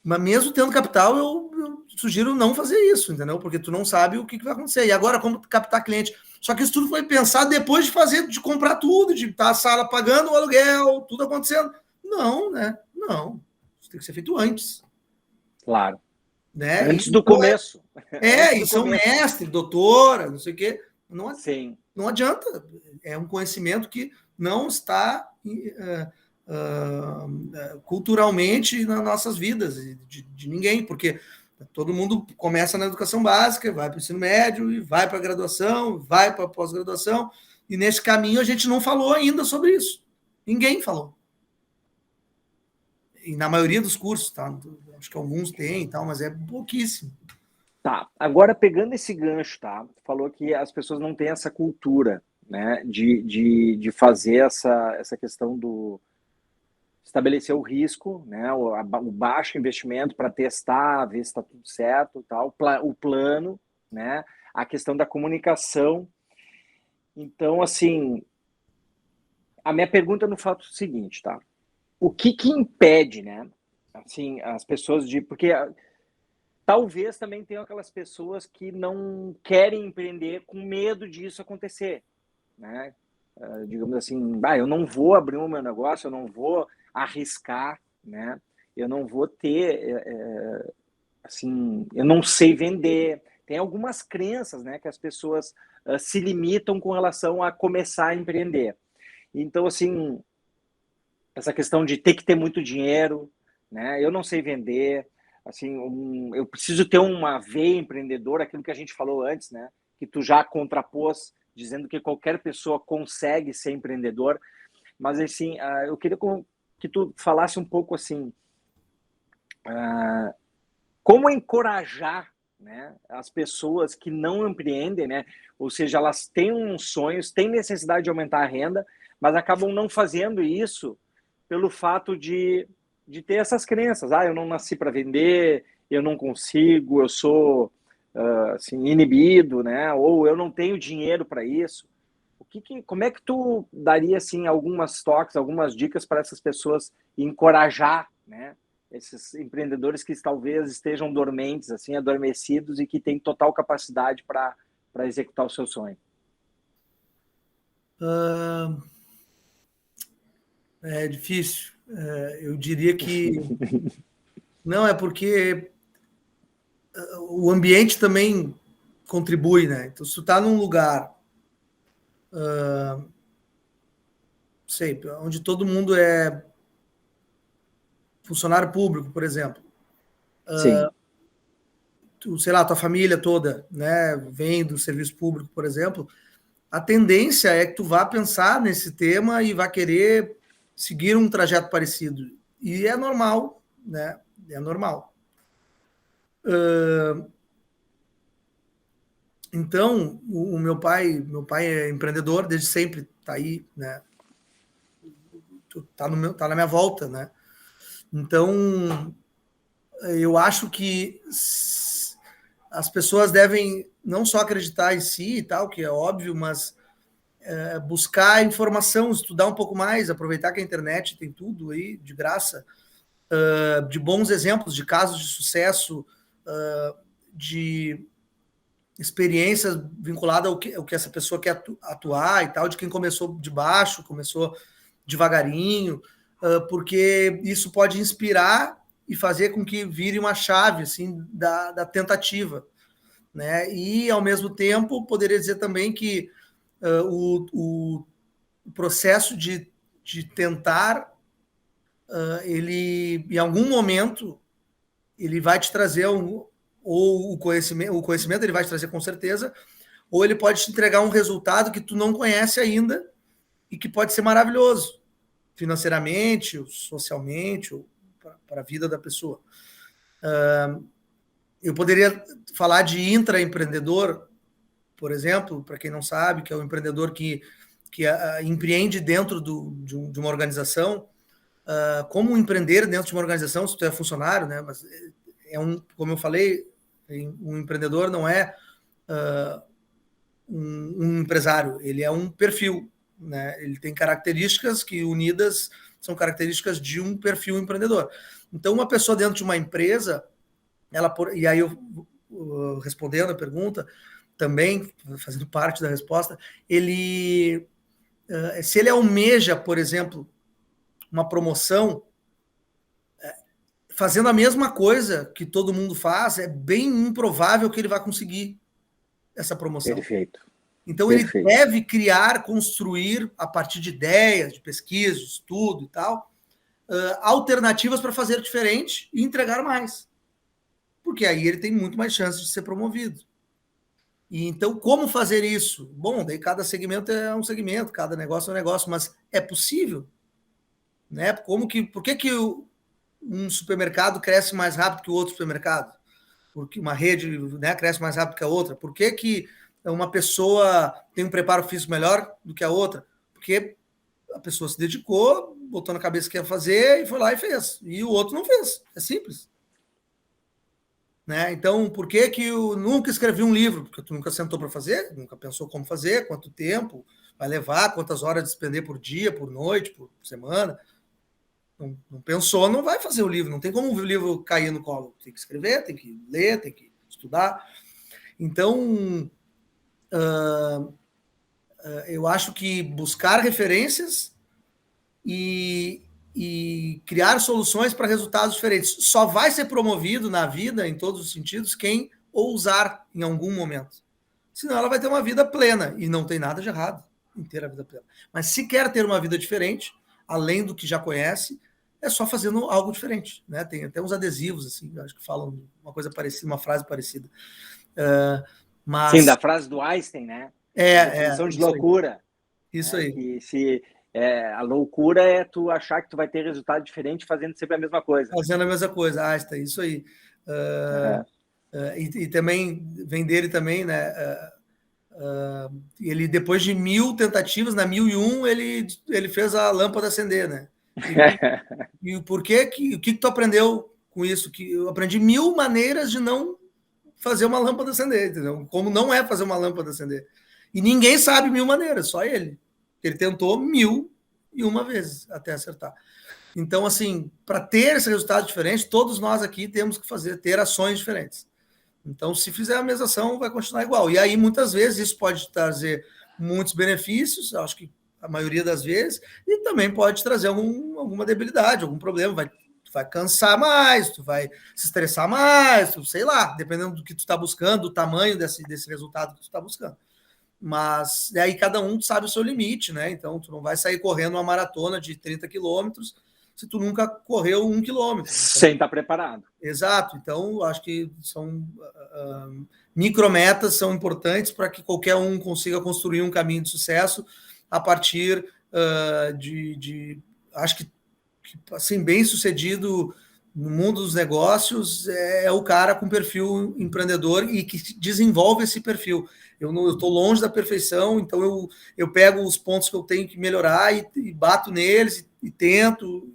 mas mesmo tendo capital, eu sugiro não fazer isso, entendeu? Porque tu não sabe o que vai acontecer. E agora, como captar cliente? Só que isso tudo foi pensado depois de comprar tudo, de estar a sala pagando o aluguel, tudo acontecendo. Não, né? Não. Isso tem que ser feito antes. Claro. Né? Antes do começo. E são mestre, doutora, não sei o quê. Sim. Não adianta. É um conhecimento que não está culturalmente nas nossas vidas, de ninguém, porque todo mundo começa na educação básica, vai para o ensino médio, e vai para a graduação, vai para a pós-graduação, e nesse caminho a gente não falou ainda sobre isso. Ninguém falou. E na maioria dos cursos, tá? Acho que alguns têm e tal, mas é pouquíssimo. Tá, agora pegando esse gancho, tá? Falou que as pessoas não têm essa cultura, né, de fazer essa questão do estabelecer o risco, né, o baixo investimento para testar, ver se está tudo certo, tal, o plano, né, a questão da comunicação. Então, assim, a minha pergunta no fato é o seguinte, tá? O que impede, né, assim, as pessoas de... Porque talvez também tenham aquelas pessoas que não querem empreender com medo disso acontecer, né? Digamos assim, eu não vou abrir o meu negócio, eu não vou arriscar, né? Eu não vou ter, assim, eu não sei vender. Tem algumas crenças, né, que as pessoas se limitam com relação a começar a empreender. Então, assim, essa questão de ter que ter muito dinheiro, né? Eu não sei vender, assim, eu preciso ter uma veia empreendedora, aquilo que a gente falou antes, né? Que tu já contrapôs, dizendo que qualquer pessoa consegue ser empreendedor. Mas, assim, eu queria que tu falasse um pouco, assim, como encorajar, né, as pessoas que não empreendem, né? Ou seja, elas têm uns sonhos, têm necessidade de aumentar a renda, mas acabam não fazendo isso pelo fato de ter essas crenças. Eu não nasci para vender, eu não consigo, eu sou assim, inibido, né? Ou eu não tenho dinheiro para isso. Como é que tu daria assim algumas toques, algumas dicas para essas pessoas encorajar, né? Esses empreendedores que talvez estejam dormentes, assim, adormecidos e que têm total capacidade para executar o seu sonho? É difícil. Eu diria que não, é porque o ambiente também contribui, né? Então, se tu tá num lugar, sei, onde todo mundo é funcionário público, por exemplo, Sim. sei lá, tua família toda, né, vem do serviço público, por exemplo, a tendência é que tu vá pensar nesse tema e vá querer seguir um trajeto parecido. E é normal, né? É normal. Então, o meu pai é empreendedor desde sempre, tá aí, né? Tá na minha volta, né? Então, eu acho que as pessoas devem não só acreditar em si e tal, que é óbvio, mas buscar informação, estudar um pouco mais, aproveitar que a internet tem tudo aí de graça, de bons exemplos, de casos de sucesso, de experiências vinculadas ao que essa pessoa quer atuar e tal, de quem começou de baixo, começou devagarinho, porque isso pode inspirar e fazer com que vire uma chave assim da tentativa, né? E ao mesmo tempo poderia dizer também que o processo de tentar, ele em algum momento ele vai te trazer ou o conhecimento ele vai te trazer com certeza, ou ele pode te entregar um resultado que tu não conhece ainda e que pode ser maravilhoso financeiramente, ou socialmente, ou para a vida da pessoa. Eu poderia falar de intraempreendedor, por exemplo, para quem não sabe, que é o empreendedor que empreende dentro de uma organização. Como empreender dentro de uma organização, se tu é funcionário, né? Mas como eu falei, um empreendedor não é um empresário, ele é um perfil, né? Ele tem características que unidas são características de um perfil empreendedor. Então, uma pessoa dentro de uma empresa, e aí eu respondendo a pergunta, também fazendo parte da resposta, se ele almeja, por exemplo, uma promoção, fazendo a mesma coisa que todo mundo faz, é bem improvável que ele vá conseguir essa promoção. Perfeito. Então, ele Perfeito. deve criar, construir, a partir de ideias, de pesquisa, de estudo e tal, alternativas para fazer diferente e entregar mais. Porque aí ele tem muito mais chance de ser promovido. E então, como fazer isso? Bom, daí cada segmento é um segmento, cada negócio é um negócio, mas é possível, né? Por que um supermercado cresce mais rápido que o outro supermercado? Porque uma rede, né, cresce mais rápido que a outra? Por que uma pessoa tem um preparo físico melhor do que a outra? Porque a pessoa se dedicou, botou na cabeça que ia fazer e foi lá e fez. E o outro não fez. É simples. Né? Então, por que eu nunca escrevi um livro? Porque tu nunca sentou para fazer, nunca pensou como fazer, quanto tempo vai levar, quantas horas de despender por dia, por noite, por semana. Não pensou, não vai fazer o livro. Não tem como o livro cair no colo. Tem que escrever, tem que ler, tem que estudar. Então, eu acho que buscar referências e criar soluções para resultados diferentes. Só vai ser promovido na vida, em todos os sentidos, quem ousar em algum momento. Senão ela vai ter uma vida plena, e não tem nada de errado em ter a vida plena. Mas se quer ter uma vida diferente, além do que já conhece, é só fazendo algo diferente. Né? Tem até uns adesivos, assim, acho que falam uma coisa parecida, uma frase parecida. Sim, da frase do Einstein, né? A definição de loucura. Isso aí. Que se a loucura é tu achar que tu vai ter resultado diferente fazendo sempre a mesma coisa. Fazendo a mesma coisa, Einstein, isso aí. E também vem dele também, né? Ele, depois de 1000 tentativas, na 1001, ele fez a lâmpada acender, né? E por que o que tu aprendeu com isso? Que eu aprendi 1000 maneiras de não fazer uma lâmpada acender, entendeu? Como não é fazer uma lâmpada acender. E ninguém sabe 1000 maneiras, só ele. Ele tentou 1001 vezes até acertar. Então, assim, para ter esse resultado diferente, todos nós aqui temos que ter ações diferentes. Então, se fizer a mesma ação, vai continuar igual. E aí, muitas vezes, isso pode trazer muitos benefícios, acho que a maioria das vezes, e também pode trazer alguma debilidade, algum problema. Tu vai cansar mais, tu vai se estressar mais, sei lá, dependendo do que tu está buscando, do tamanho desse resultado que tu está buscando. Mas aí cada um sabe o seu limite, né? Então, tu não vai sair correndo uma maratona de 30 quilômetros se tu nunca correu 1 quilômetro. Sem estar preparado. Exato. Então, acho que são micrometas são importantes para que qualquer um consiga construir um caminho de sucesso a partir acho que assim, bem sucedido no mundo dos negócios é o cara com perfil empreendedor e que desenvolve esse perfil. Eu estou longe da perfeição, então eu pego os pontos que eu tenho que melhorar e bato neles e tento.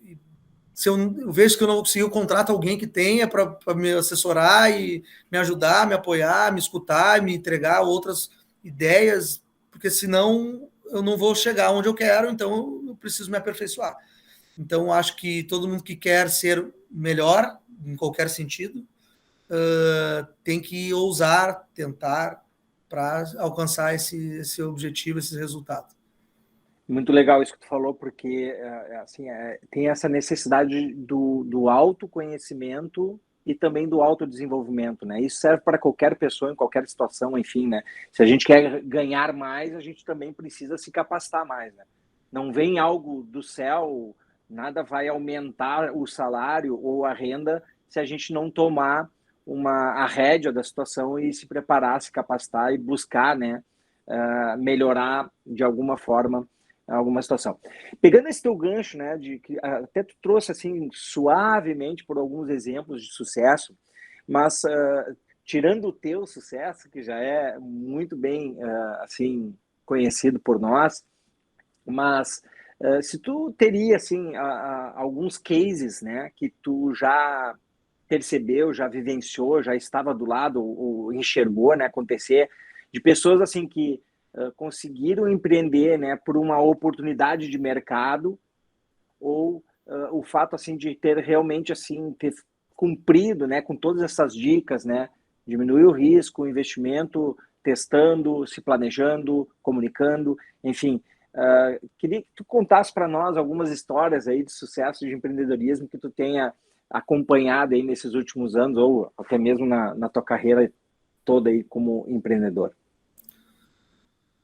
Se eu vejo que eu não consigo, eu contrato alguém que tenha para me assessorar e me ajudar, me apoiar, me escutar, me entregar outras ideias, porque senão eu não vou chegar onde eu quero, então eu preciso me aperfeiçoar. Então, acho que todo mundo que quer ser melhor, em qualquer sentido, tem que ousar, tentar, para alcançar esse objetivo, esse resultado. Muito legal isso que tu falou, porque assim, tem essa necessidade do autoconhecimento e também do autodesenvolvimento, né? Isso serve para qualquer pessoa, em qualquer situação, enfim, né? Se a gente quer ganhar mais, a gente também precisa se capacitar mais, né? Não vem algo do céu, nada vai aumentar o salário ou a renda se a gente não tomar a rédea da situação e se preparar, se capacitar e buscar, né, melhorar de alguma forma alguma situação. Pegando esse teu gancho, né, de que até tu trouxe assim suavemente por alguns exemplos de sucesso, mas tirando o teu sucesso, que já é muito bem assim conhecido por nós, mas se tu teria assim alguns cases, né, que tu já percebeu, já vivenciou, já estava do lado ou enxergou, né, acontecer, de pessoas assim que conseguiram empreender, né, por uma oportunidade de mercado ou o fato assim de ter realmente assim ter cumprido, né, com todas essas dicas, né, diminuir o risco, o investimento, testando, se planejando, comunicando, enfim. Queria que tu contasse para nós algumas histórias aí de sucesso de empreendedorismo que tu tenha acompanhado aí nesses últimos anos ou até mesmo na tua carreira toda aí como empreendedor.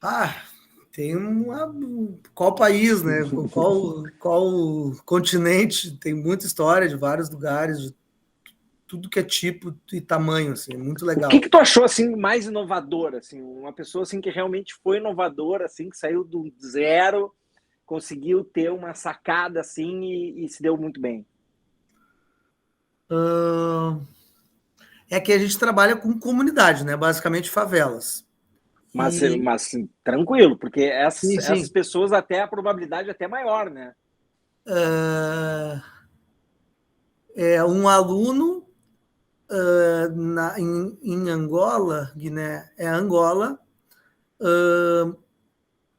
Ah, tem uma. Qual país, né? Qual continente? Tem muita história de vários lugares, de tudo que é tipo e tamanho, assim, é muito O legal. que tu achou assim mais inovador, assim, uma pessoa assim que realmente foi inovadora, assim, que saiu do zero, conseguiu ter uma sacada assim e se deu muito bem? Uh, É que a gente trabalha com comunidade, né? Basicamente favelas. E Mas tranquilo, porque sim, essas sim. pessoas até a probabilidade até maior, né? Uh, É um aluno em Angola, Guiné, é Angola,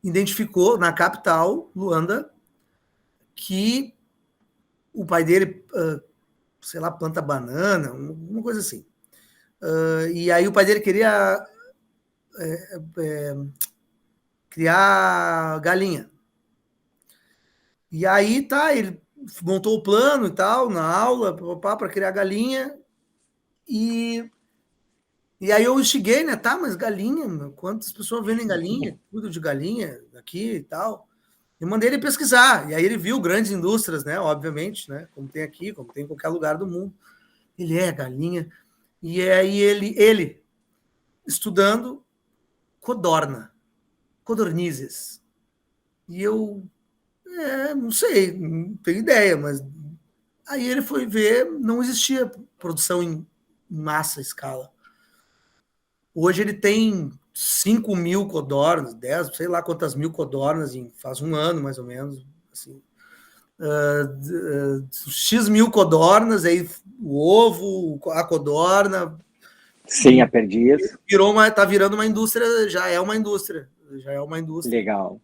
identificou na capital, Luanda, que o pai dele, sei lá, planta banana, uma coisa assim. E aí o pai dele queria criar galinha. E aí tá, ele montou o plano e tal, na aula, para criar galinha. E, e aí eu instiguei, né? Tá, mas galinha, meu, quantas pessoas vendem galinha? Tudo de galinha aqui e tal. Eu mandei ele pesquisar, e aí ele viu grandes indústrias, né? Obviamente, né? Como tem aqui, como tem em qualquer lugar do mundo. Ele é galinha. E aí ele estudando codorna, codornizes. E eu, não sei, não tenho ideia, mas aí ele foi ver, não existia produção em massa escala. Hoje ele tem 5.000 codornas, 10, sei lá quantas mil codornas, faz um ano mais ou menos. Assim, X mil codornas, aí o ovo, a codorna, Sim, a perdiz. tá virando uma indústria, já é uma indústria Legal.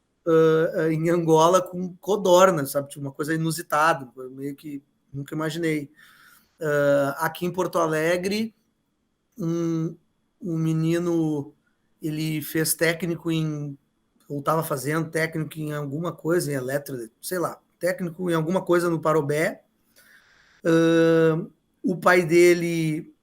em Angola com codorna, sabe? Tipo, uma coisa inusitada, meio que nunca imaginei. Aqui em Porto Alegre, um, um menino, ele fez técnico ou estava fazendo técnico em alguma coisa, em eletro, sei lá, técnico em alguma coisa no Parobé. O pai dele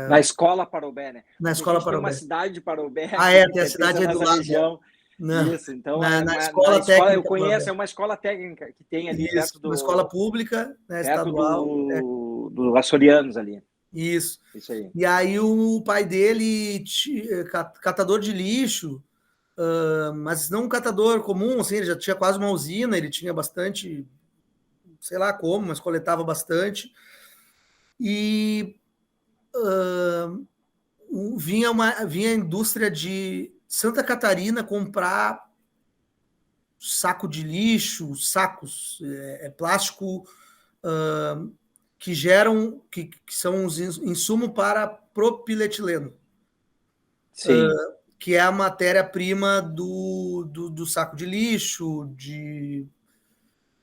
Na escola Parobé, né? na Porque a escola gente tem uma Parobé. cidade de Parobé Ah, aqui que tem a pertence cidade à aí do nossa lado. região. Na, Isso, então na na escola escola eu técnica conheço, Parobé. é uma escola técnica que tem ali Isso, uma escola pública, né, perto estadual. do Açorianos ali. Isso. Isso aí. E aí o pai dele, catador de lixo, mas não um catador comum, assim, ele já tinha quase uma usina, ele tinha bastante, sei lá como, mas coletava bastante. E vinha a indústria de Santa Catarina comprar saco de lixo, sacos, plástico, que são os insumos para propietileno, Sim, que é a matéria-prima do saco de lixo,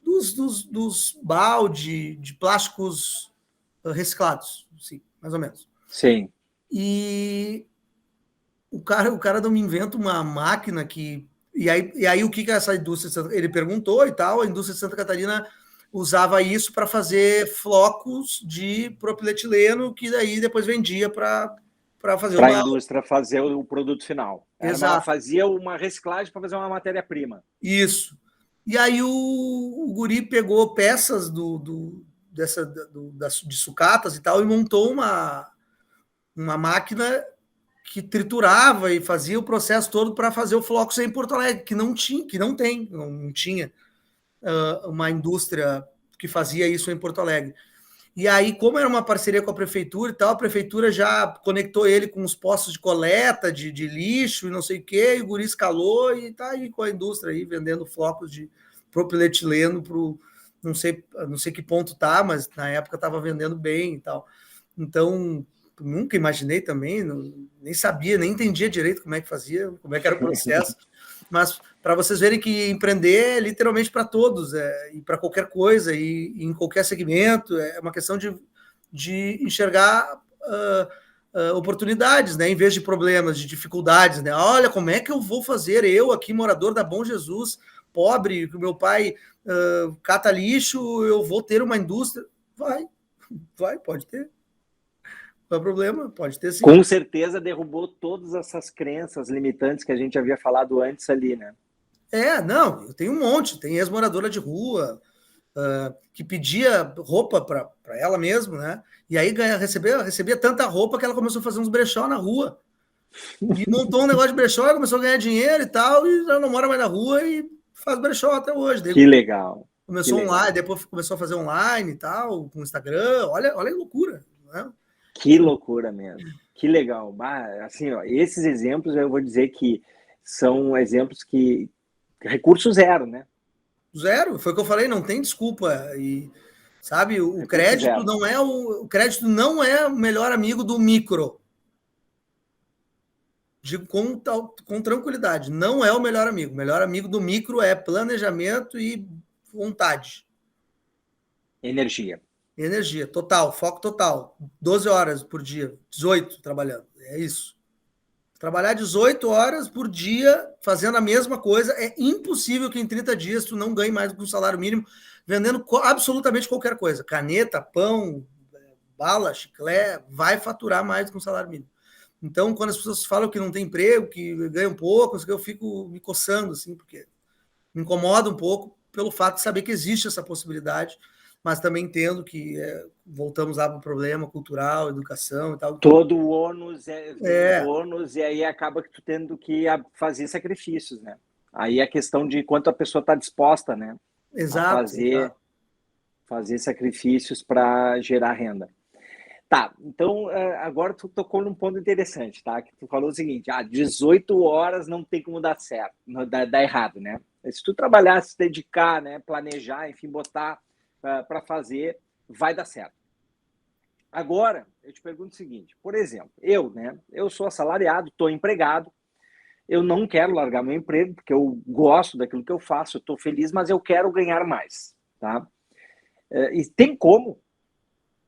dos balde, de plásticos reciclados, sim, mais ou menos. sim. E o cara não me inventa uma máquina que. E aí o que é essa indústria? Ele perguntou e tal, a indústria de Santa Catarina usava isso para fazer flocos de propietileno, que daí depois vendia para fazer o Para a balde. indústria fazer o produto final. Ela Exato, fazia uma reciclagem para fazer uma matéria-prima. isso. E aí o guri pegou peças de sucatas e tal e montou uma máquina que triturava e fazia o processo todo para fazer o Flox em Porto Alegre, que não tinha, que não tinha uma indústria que fazia isso em Porto Alegre. E aí, como era uma parceria com a prefeitura e tal, a prefeitura já conectou ele com os postos de coleta de lixo e não sei o quê, e o guri escalou e tá aí com a indústria aí, vendendo flocos de propietileno para não sei que ponto tá, mas na época estava vendendo bem e tal. Então, nunca imaginei também, nem sabia, nem entendia direito como é que fazia, como é que era o processo. Mas para vocês verem que empreender é literalmente para todos, e para qualquer coisa, e em qualquer segmento, é uma questão de enxergar oportunidades, né, em vez de problemas, de dificuldades, né? Olha, como é que eu vou fazer, eu aqui, morador da Bom Jesus, pobre, que o meu pai cata lixo, eu vou ter uma indústria? Vai, pode ter. Qual é o problema? Pode ter sim. Com certeza derrubou todas essas crenças limitantes que a gente havia falado antes ali, né? Não, eu tenho um monte. Tem ex-moradora de rua que pedia roupa para ela mesma, né? E aí recebia tanta roupa que ela começou a fazer uns brechó na rua. E montou um negócio de brechó, começou a ganhar dinheiro e tal, e já não mora mais na rua e faz brechó até hoje. Daí que legal. Começou online, depois começou a fazer online e tal, com o Instagram. Olha a loucura, né? Que loucura mesmo. Que legal. Assim, ó, esses exemplos eu vou dizer que são exemplos que recurso zero, né? Zero, foi o que eu falei, não tem desculpa. E sabe, o crédito não é o melhor amigo do micro. Digo com tranquilidade, não é o melhor amigo. O melhor amigo do micro é planejamento e vontade. Energia, total, foco total. 12 horas por dia, 18 trabalhando. É isso. Trabalhar 18 horas por dia fazendo a mesma coisa, é impossível que em 30 dias tu não ganhe mais do que um salário mínimo vendendo absolutamente qualquer coisa. Caneta, pão, bala, chiclete, vai faturar mais do que um salário mínimo. Então, quando as pessoas falam que não tem emprego, que ganham pouco, eu fico me coçando, assim, porque me incomoda um pouco pelo fato de saber que existe essa possibilidade, mas também entendo que voltamos lá para o problema cultural, educação e tal. Todo o ônus ônus, e aí acaba que tu tendo que fazer sacrifícios, né? Aí a questão de quanto a pessoa está disposta, né? Exato. Fazer sacrifícios para gerar renda. Tá, então agora tu tocou num ponto interessante, tá? Que tu falou o seguinte, 18 horas não tem como dar certo, dar errado, né? Se tu trabalhar, se dedicar, né, planejar, enfim, botar para fazer, vai dar certo. Agora, eu te pergunto o seguinte, por exemplo, eu sou assalariado, estou empregado, eu não quero largar meu emprego, porque eu gosto daquilo que eu faço, eu estou feliz, mas eu quero ganhar mais, tá? E tem como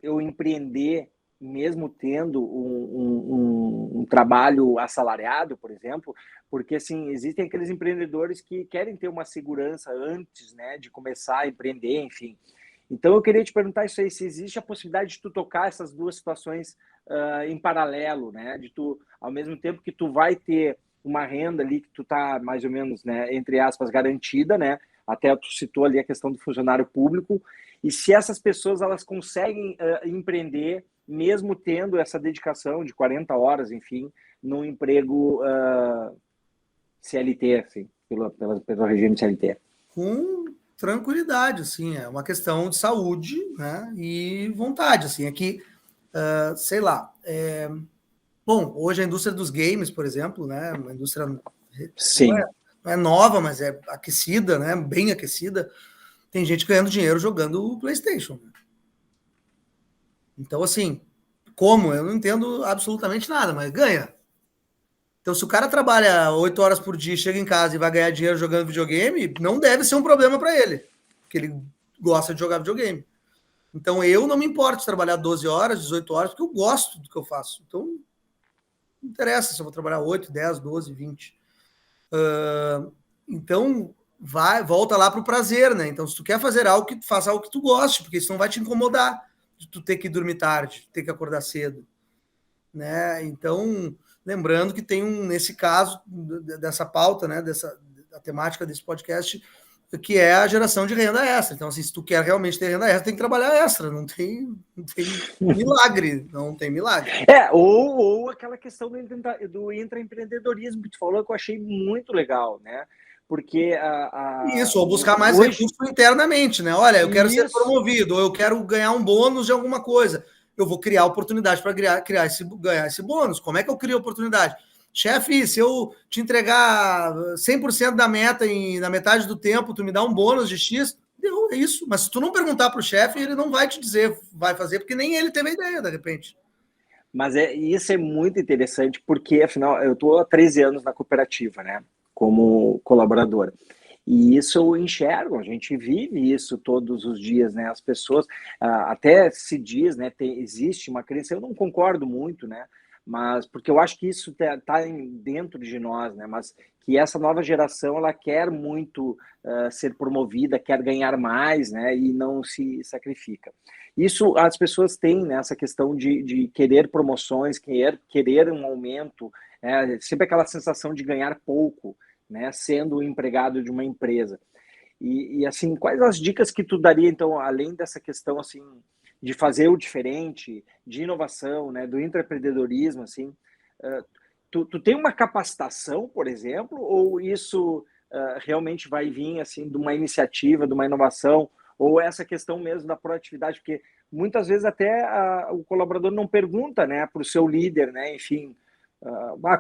eu empreender mesmo tendo um trabalho assalariado, por exemplo, porque assim, existem aqueles empreendedores que querem ter uma segurança antes, né, de começar a empreender, enfim. Então eu queria te perguntar isso aí, se existe a possibilidade de tu tocar essas duas situações em paralelo, né, de tu, ao mesmo tempo que tu vai ter uma renda ali que tu tá mais ou menos, né, entre aspas, garantida, né, até tu citou ali a questão do funcionário público, e se essas pessoas elas conseguem empreender mesmo tendo essa dedicação de 40 horas, enfim, num emprego CLT, assim, pelo regime CLT. Com tranquilidade, assim, é uma questão de saúde, né, e vontade, assim, aqui, sei lá, bom, hoje a indústria dos games, por exemplo, né, uma indústria Sim. não é nova, mas é aquecida, né, bem aquecida, tem gente ganhando dinheiro jogando o PlayStation. Né? Então, assim, como? Eu não entendo absolutamente nada, mas ganha. Então, se o cara trabalha 8 horas por dia, chega em casa e vai ganhar dinheiro jogando videogame, não deve ser um problema para ele, porque ele gosta de jogar videogame. Então, eu não me importo de trabalhar 12 horas, 18 horas, porque eu gosto do que eu faço. Então, não interessa se eu vou trabalhar 8, 10, 12, 20. Então, volta lá para o prazer, né? Então, se tu quer fazer algo, faça algo que tu goste, porque isso não vai te incomodar de tu ter que dormir tarde, ter que acordar cedo, né? Então, lembrando que tem nesse caso dessa pauta, né, da temática desse podcast, que é a geração de renda extra. Então, assim, se tu quer realmente ter renda extra, tem que trabalhar extra, não tem milagre, não tem milagre. Ou aquela questão do intraempreendedorismo que tu falou, que eu achei muito legal, né? Porque Isso, ou buscar mais recursos internamente, né? Olha, eu quero ser promovido, ou eu quero ganhar um bônus de alguma coisa. Eu vou criar oportunidade para ganhar esse bônus. Como é que eu crio oportunidade? Chefe, se eu te entregar 100% da meta na metade do tempo, tu me dá um bônus de X, deu, é isso. Mas se tu não perguntar para o chefe, ele não vai te dizer, vai fazer, porque nem ele teve a ideia, de repente. Mas isso é muito interessante, porque, afinal, eu estou há 13 anos na cooperativa, né? Como colaboradora. E isso eu enxergo, a gente vive isso todos os dias, né? As pessoas, até se diz, né? Existe uma crença, eu não concordo muito, né? mas porque eu acho que isso está dentro de nós, né? Mas que essa nova geração ela quer muito ser promovida, quer ganhar mais, né? E não se sacrifica. Isso as pessoas têm, né, essa questão de querer promoções, querer um aumento, sempre aquela sensação de ganhar pouco, né? Sendo empregado de uma empresa. E assim, quais as dicas que tu daria, então, além dessa questão, assim, de fazer o diferente, de inovação, né, do intraempreendedorismo, assim, tu tem uma capacitação, por exemplo, ou isso realmente vai vir, assim, de uma iniciativa, de uma inovação, ou essa questão mesmo da proatividade, porque muitas vezes até o colaborador não pergunta, né, para o seu líder, né, enfim,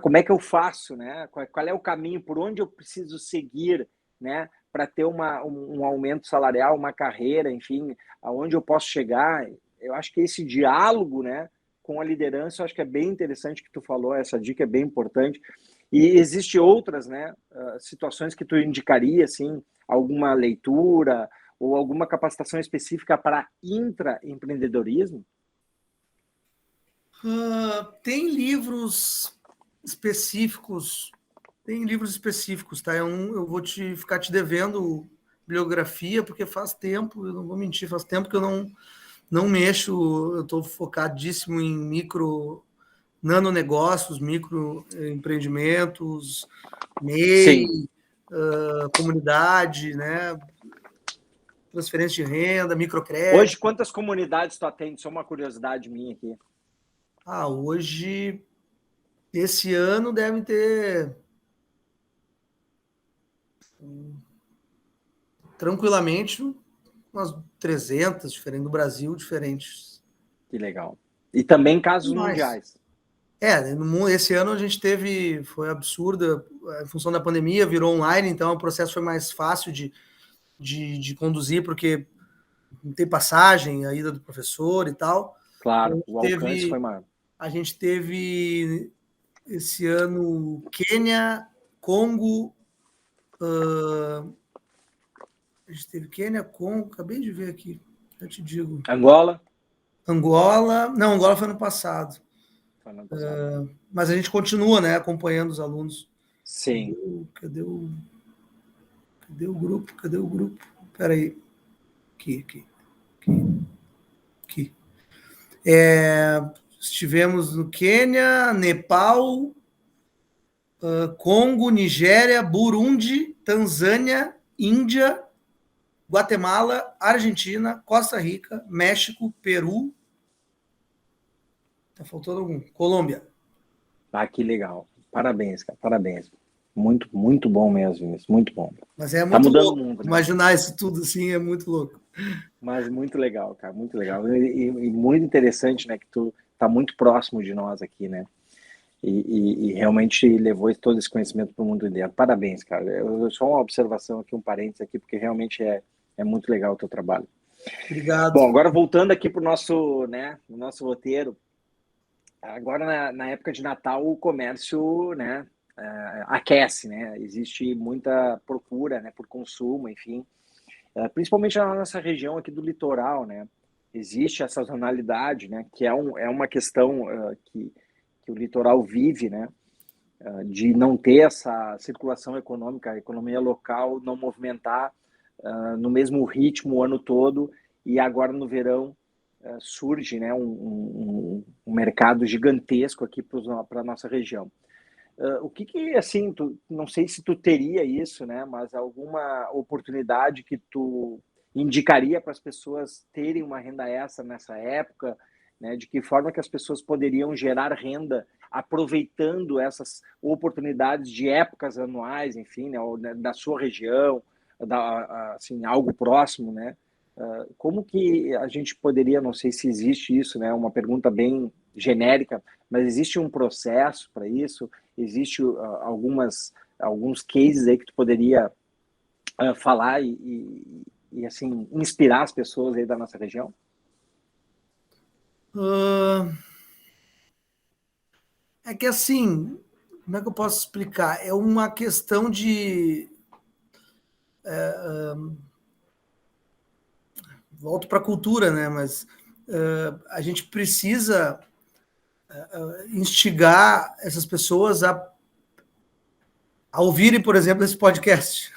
como é que eu faço, né, qual é o caminho, por onde eu preciso seguir, né, para ter um aumento salarial, uma carreira, enfim, aonde eu posso chegar. Eu acho que esse diálogo, né, com a liderança, eu acho que é bem interessante que tu falou, essa dica é bem importante. E existe outras, né, situações que tu indicaria, assim, alguma leitura ou alguma capacitação específica para intraempreendedorismo? Tem livros específicos, tá? Eu vou ficar te devendo bibliografia, porque faz tempo, eu não vou mentir, faz tempo que eu não mexo, eu estou focadíssimo em nanonegócios, micro empreendimentos, Sim. MEI, comunidade, né? Transferência de renda, Hoje, microcrédito. quantas comunidades tu atende? Só uma curiosidade minha aqui. Hoje, esse ano devem ter tranquilamente umas 300 diferentes do Brasil, diferentes. Que legal. E também casos Mais. mundiais. No mundo, esse ano a gente foi absurda, em função da pandemia, virou online, então o processo foi mais fácil de conduzir, porque não tem passagem, a ida do professor e tal. Claro, o alcance foi maior. A gente teve esse ano Quênia, Congo, a gente teve Quênia, Congo, acabei de ver aqui, já te digo. Angola? Angola, não, Angola foi ano passado. Foi ano passado. Mas a gente continua, né, acompanhando os alunos. Sim. Cadê o grupo? Cadê o grupo? Espera aí. Aqui. Estivemos no Quênia, Nepal, Congo, Nigéria, Burundi, Tanzânia, Índia, Guatemala, Argentina, Costa Rica, México, Peru. Tá faltando algum? Colômbia. Que legal. Parabéns, cara. Parabéns. Muito, muito bom mesmo isso. Muito bom. Mas é tá muito mudando louco. o mundo, né? Imaginar isso tudo assim é muito louco. Mas muito legal, cara. Muito legal. E muito interessante, né? Que tu tá muito próximo de nós aqui, né? E realmente levou todo esse conhecimento para o mundo inteiro. Parabéns, cara. Só uma observação aqui, um parênteses aqui, porque realmente é muito legal o teu trabalho. Obrigado. Bom, agora voltando aqui para o nosso, né, nosso roteiro. Agora, na época de Natal, o comércio, né, aquece, né? Existe muita procura, né, por consumo, enfim. Principalmente na nossa região aqui do litoral, né? Existe essa sazonalidade, né, que é uma questão que o litoral vive, né? De não ter essa circulação econômica, a economia local não movimentar no mesmo ritmo o ano todo, e agora no verão surge, né, um mercado gigantesco aqui para a nossa região. O que assim, não sei se tu teria isso, né, mas alguma oportunidade que tu indicaria para as pessoas terem uma renda extra nessa época, né, de que forma que as pessoas poderiam gerar renda aproveitando essas oportunidades de épocas anuais, enfim, né, da sua região, assim, algo próximo, né? Como que a gente poderia, não sei se existe isso, né? Uma pergunta bem genérica, mas existe um processo para isso? Existe alguns cases aí que tu poderia falar e assim inspirar as pessoas aí da nossa região? É que assim, como é que eu posso explicar? É uma questão de. Volto para a cultura, né? Mas a gente precisa instigar essas pessoas a ouvirem, por exemplo, esse podcast.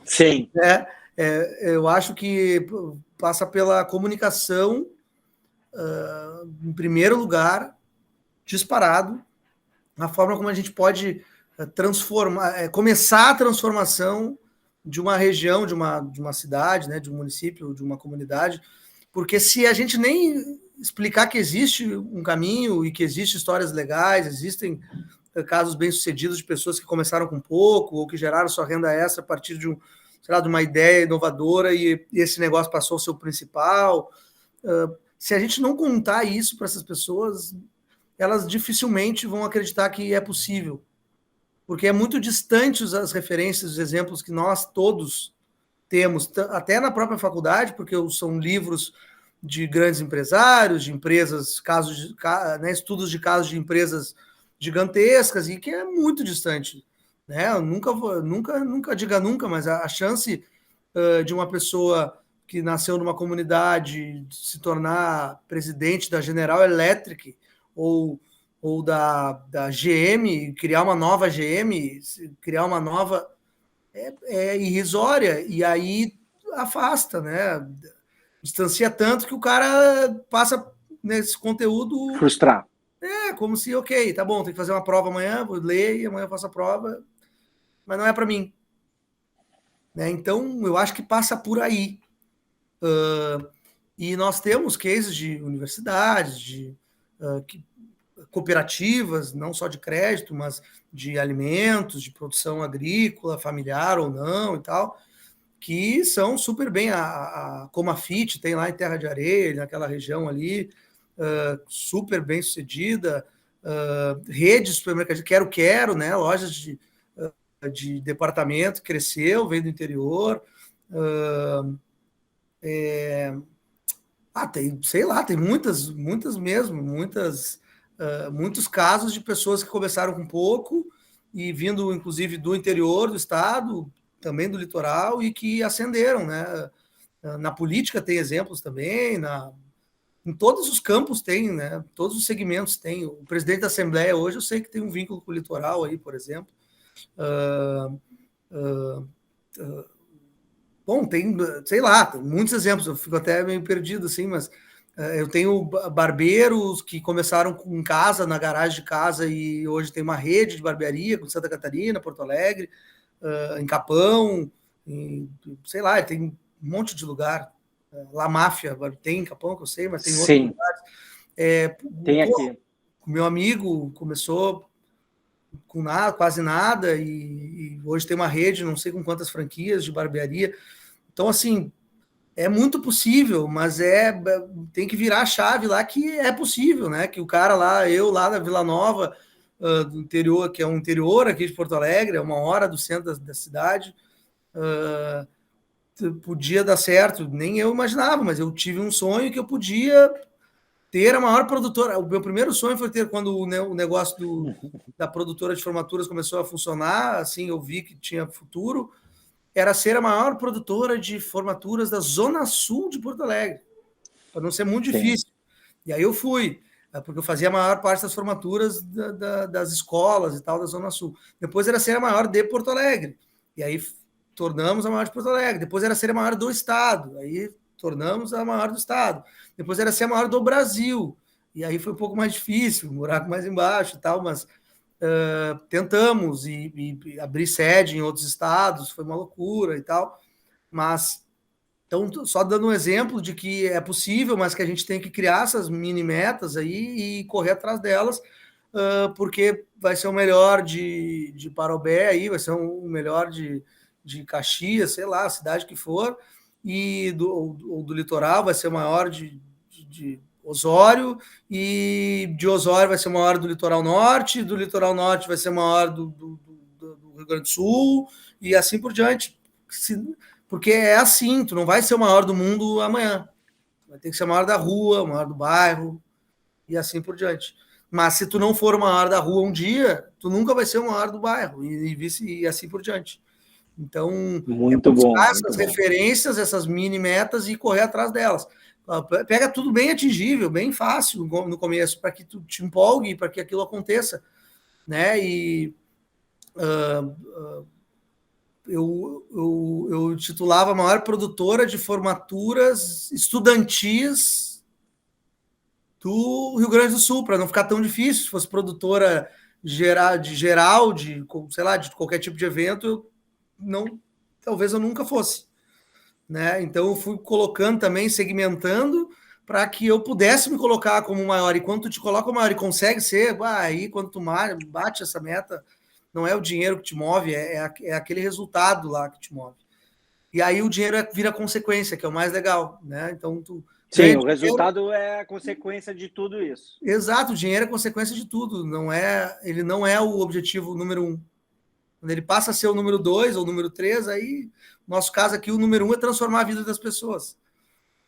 Sim. Eu acho que passa pela comunicação, em primeiro lugar, disparado, a forma como a gente pode transformar, começar a transformação de uma região, de uma cidade, né, de um município, de uma comunidade, porque se a gente nem explicar que existe um caminho e que existem histórias legais, existem casos bem-sucedidos de pessoas que começaram com pouco ou que geraram sua renda extra a partir de de uma ideia inovadora e esse negócio passou a ser o principal. Se a gente não contar isso para essas pessoas, elas dificilmente vão acreditar que é possível, porque é muito distante as referências, os exemplos que nós todos temos, até na própria faculdade, porque são livros de grandes empresários, de empresas, estudos de casos de empresas gigantescas, e que é muito distante. Né? Nunca diga nunca, mas a chance de uma pessoa que nasceu numa comunidade se tornar presidente da General Electric ou da GM, criar uma nova GM, criar uma nova... é irrisória, e aí afasta, né? Distancia tanto que o cara passa nesse conteúdo... Frustrar. Como se, ok, tá bom, tem que fazer uma prova amanhã, vou ler e amanhã eu faço a prova, mas não é para mim. Né? Então, eu acho que passa por aí. E nós temos cases de universidades, de cooperativas, não só de crédito, mas de alimentos, de produção agrícola, familiar ou não e tal, que são super bem, como a FIT tem lá em Terra de Areia, naquela região ali, super bem sucedida, redes de supermercados, quero, né, lojas de departamento, cresceu, veio do interior, tem, sei lá, tem muitas mesmo, muitos casos de pessoas que começaram com pouco e vindo, inclusive, do interior do estado, também do litoral, e que ascenderam, né? Na política tem exemplos também, em todos os campos tem, né? Todos os segmentos tem. O presidente da Assembleia hoje, eu sei que tem um vínculo com o litoral aí, por exemplo. Bom, tem, sei lá, tem muitos exemplos, eu fico até meio perdido, assim, mas eu tenho barbeiros que começaram em casa, na garagem de casa, e hoje tem uma rede de barbearia com Santa Catarina, Porto Alegre, em Capão, sei lá, tem um monte de lugar. La Máfia, tem em Capão, que eu sei, mas tem outros lugares. Tem aqui. O meu amigo começou com nada, quase nada, e hoje tem uma rede, não sei com quantas franquias de barbearia. Então, assim, é muito possível, mas tem que virar a chave lá que é possível, né? Que o cara lá, eu lá da Vila Nova, do interior, que é um interior aqui de Porto Alegre, é 1 hora do centro da cidade, podia dar certo. Nem eu imaginava, mas eu tive um sonho que eu podia ter a maior produtora. O meu primeiro sonho foi ter, quando o negócio da produtora de formaturas começou a funcionar, assim, eu vi que tinha futuro, era ser a maior produtora de formaturas da Zona Sul de Porto Alegre, para não ser muito difícil. E aí eu fui, porque eu fazia a maior parte das formaturas das escolas e tal da Zona Sul. Depois era ser a maior de Porto Alegre, e aí tornamos a maior de Porto Alegre. Depois era ser a maior do estado, aí tornamos a maior do estado. Depois era ser a maior do Brasil, e aí foi um pouco mais difícil, um buraco mais embaixo e tal, mas tentamos e abrir sede em outros estados, foi uma loucura e tal, mas então, só dando um exemplo de que é possível, mas que a gente tem que criar essas mini metas aí e correr atrás delas, porque vai ser o melhor de Parobé aí, vai ser o melhor de Caxias, sei lá, a cidade que for, e do litoral vai ser o maior de Osório, e de Osório vai ser o maior do litoral norte, do litoral norte vai ser o maior do Rio Grande do Sul, e assim por diante. Porque é assim, tu não vai ser o maior do mundo amanhã. Vai ter que ser o maior da rua, o maior do bairro, e assim por diante. Mas se tu não for o maior da rua um dia, tu nunca vai ser o maior do bairro, e assim por diante. Então, muito buscar bom, essas referências, essas mini metas e correr atrás delas. Pega tudo bem atingível, bem fácil no começo, para que tu te empolgue, para que aquilo aconteça, né? E eu titulava a maior produtora de formaturas estudantis do Rio Grande do Sul, para não ficar tão difícil. Se fosse produtora geral, sei lá, de qualquer tipo de evento, talvez eu nunca fosse, né? Então eu fui colocando também, segmentando, para que eu pudesse me colocar como maior. E quando tu te coloca maior e consegue ser, aí quando tu bate essa meta, não é o dinheiro que te move, é aquele resultado lá que te move. E aí o dinheiro vira consequência, que é o mais legal, né? Então tu Sim, o resultado é a consequência de tudo isso. Exato, o dinheiro é consequência de tudo, ele não é o objetivo número 1. Quando ele passa a ser o número 2 ou o número 3, aí, no nosso caso aqui, o número 1 é transformar a vida das pessoas,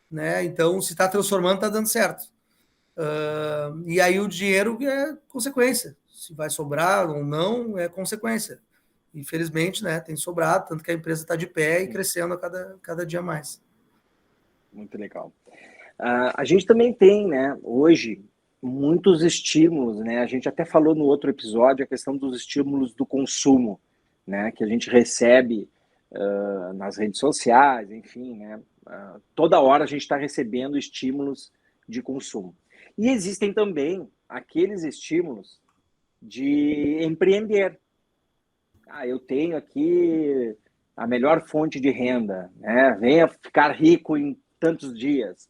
né? Então, se está transformando, está dando certo. E aí o dinheiro é consequência. Se vai sobrar ou não, é consequência. Infelizmente, né, tem sobrado, tanto que a empresa está de pé e crescendo a cada dia mais. Muito legal. A gente também tem, né, hoje, muitos estímulos, né? A gente até falou no outro episódio a questão dos estímulos do consumo, né? Que a gente recebe nas redes sociais, enfim, né? Toda hora a gente está recebendo estímulos de consumo. E existem também aqueles estímulos de empreender. Eu tenho aqui a melhor fonte de renda, né? Venha ficar rico em tantos dias,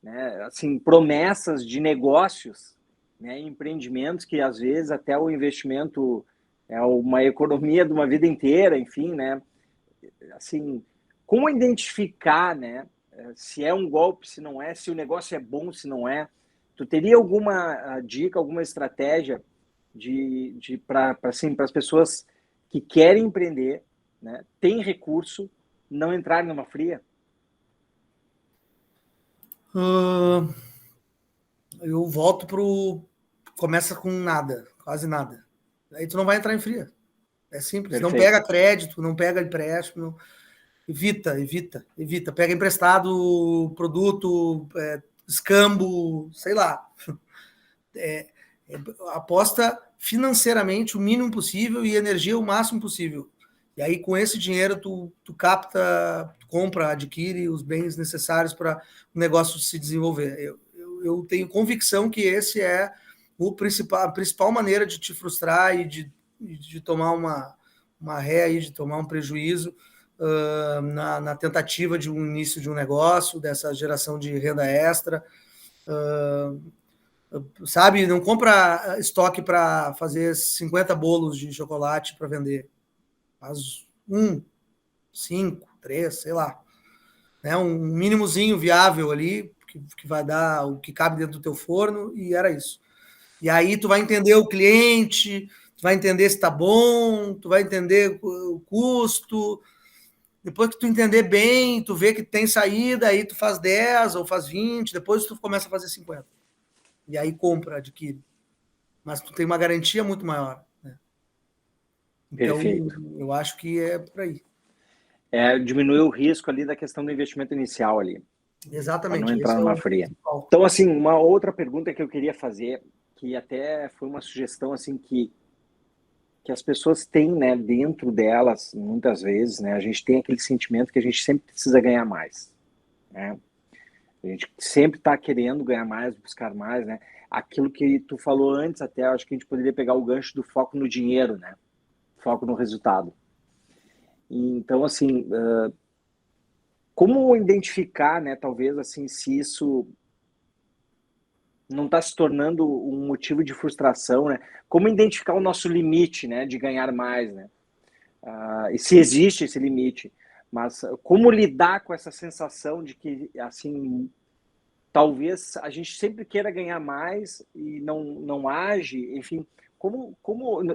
né? Assim, promessas de negócios, né? Empreendimentos que às vezes até o investimento é uma economia de uma vida inteira, enfim, né? Assim, como identificar, né? Se é um golpe, se não é, se o negócio é bom, se não é. Tu teria alguma dica, alguma estratégia para assim, as pessoas que querem empreender, né? Tem recurso, não entrarem numa fria? Eu volto começa com nada, quase nada. Aí tu não vai entrar em fria. É simples. Perfeito. Não pega crédito, não pega empréstimo. Não... Evita. Pega emprestado, produto, escambo, sei lá. Aposta financeiramente o mínimo possível e energia o máximo possível. E aí, com esse dinheiro, tu capta, tu compra, adquire os bens necessários para o negócio se desenvolver. Eu tenho convicção que esse é a principal maneira de te frustrar e de tomar uma ré, aí, de tomar um prejuízo na tentativa de um início de um negócio, dessa geração de renda extra. Sabe, não compra estoque para fazer 50 bolos de chocolate para vender. Faz 5, 3, sei lá. Né? Um mínimozinho viável ali, que vai dar o que cabe dentro do teu forno, e era isso. E aí tu vai entender o cliente, tu vai entender se tá bom, tu vai entender o custo. Depois que tu entender bem, tu vê que tem saída, aí tu faz 10 ou faz 20, depois tu começa a fazer 50. E aí compra, adquire. Mas tu tem uma garantia muito maior. Né? Então, Perfeito. eu acho que é por aí. Diminuir o risco ali da questão do investimento inicial ali. Exatamente. Para não entrar numa fria. Então, assim, uma outra pergunta que eu queria fazer, que até foi uma sugestão, assim, que as pessoas têm, né, dentro delas, muitas vezes, né, a gente tem aquele sentimento que a gente sempre precisa ganhar mais, né? A gente sempre está querendo ganhar mais, buscar mais, né? Aquilo que tu falou antes até, acho que a gente poderia pegar o gancho do foco no dinheiro, né? Foco no resultado. Então, assim, como identificar, né, talvez, assim, se isso não está se tornando um motivo de frustração, né? Como identificar o nosso limite, né, de ganhar mais, né? E se existe esse limite, mas como lidar com essa sensação de que, assim, talvez a gente sempre queira ganhar mais e não age, enfim,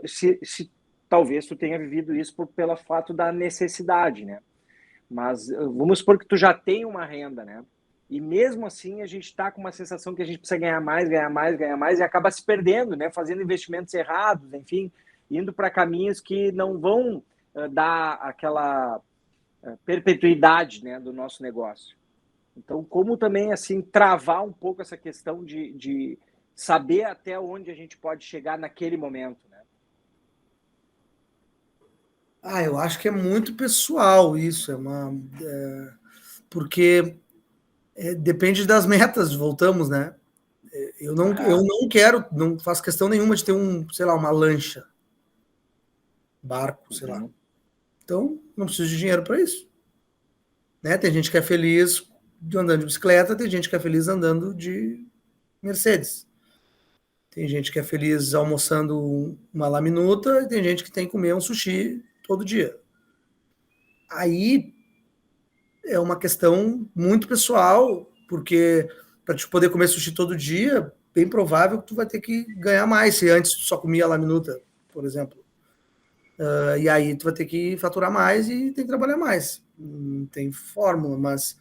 se talvez tu tenha vivido isso pelo fato da necessidade, né? Mas vamos supor que tu já tem uma renda, né? E mesmo assim a gente está com uma sensação que a gente precisa ganhar mais e acaba se perdendo, né? Fazendo investimentos errados, enfim, indo para caminhos que não vão dar aquela perpetuidade, né, do nosso negócio. Então, como também assim travar um pouco essa questão de saber até onde a gente pode chegar naquele momento, né? Eu acho que é muito pessoal isso, porque depende das metas, voltamos, né? Eu não quero, não faço questão nenhuma de ter sei lá, uma lancha, barco, sei lá. Então, não preciso de dinheiro para isso. Né? Tem gente que é feliz andando de bicicleta, tem gente que é feliz andando de Mercedes. Tem gente que é feliz almoçando uma laminuta e tem gente que tem que comer um sushi todo dia. Aí é uma questão muito pessoal, porque para te poder comer sushi todo dia, bem provável que tu vai ter que ganhar mais, se antes tu só comia laminuta, por exemplo. E aí tu vai ter que faturar mais e tem que trabalhar mais. Não tem fórmula, mas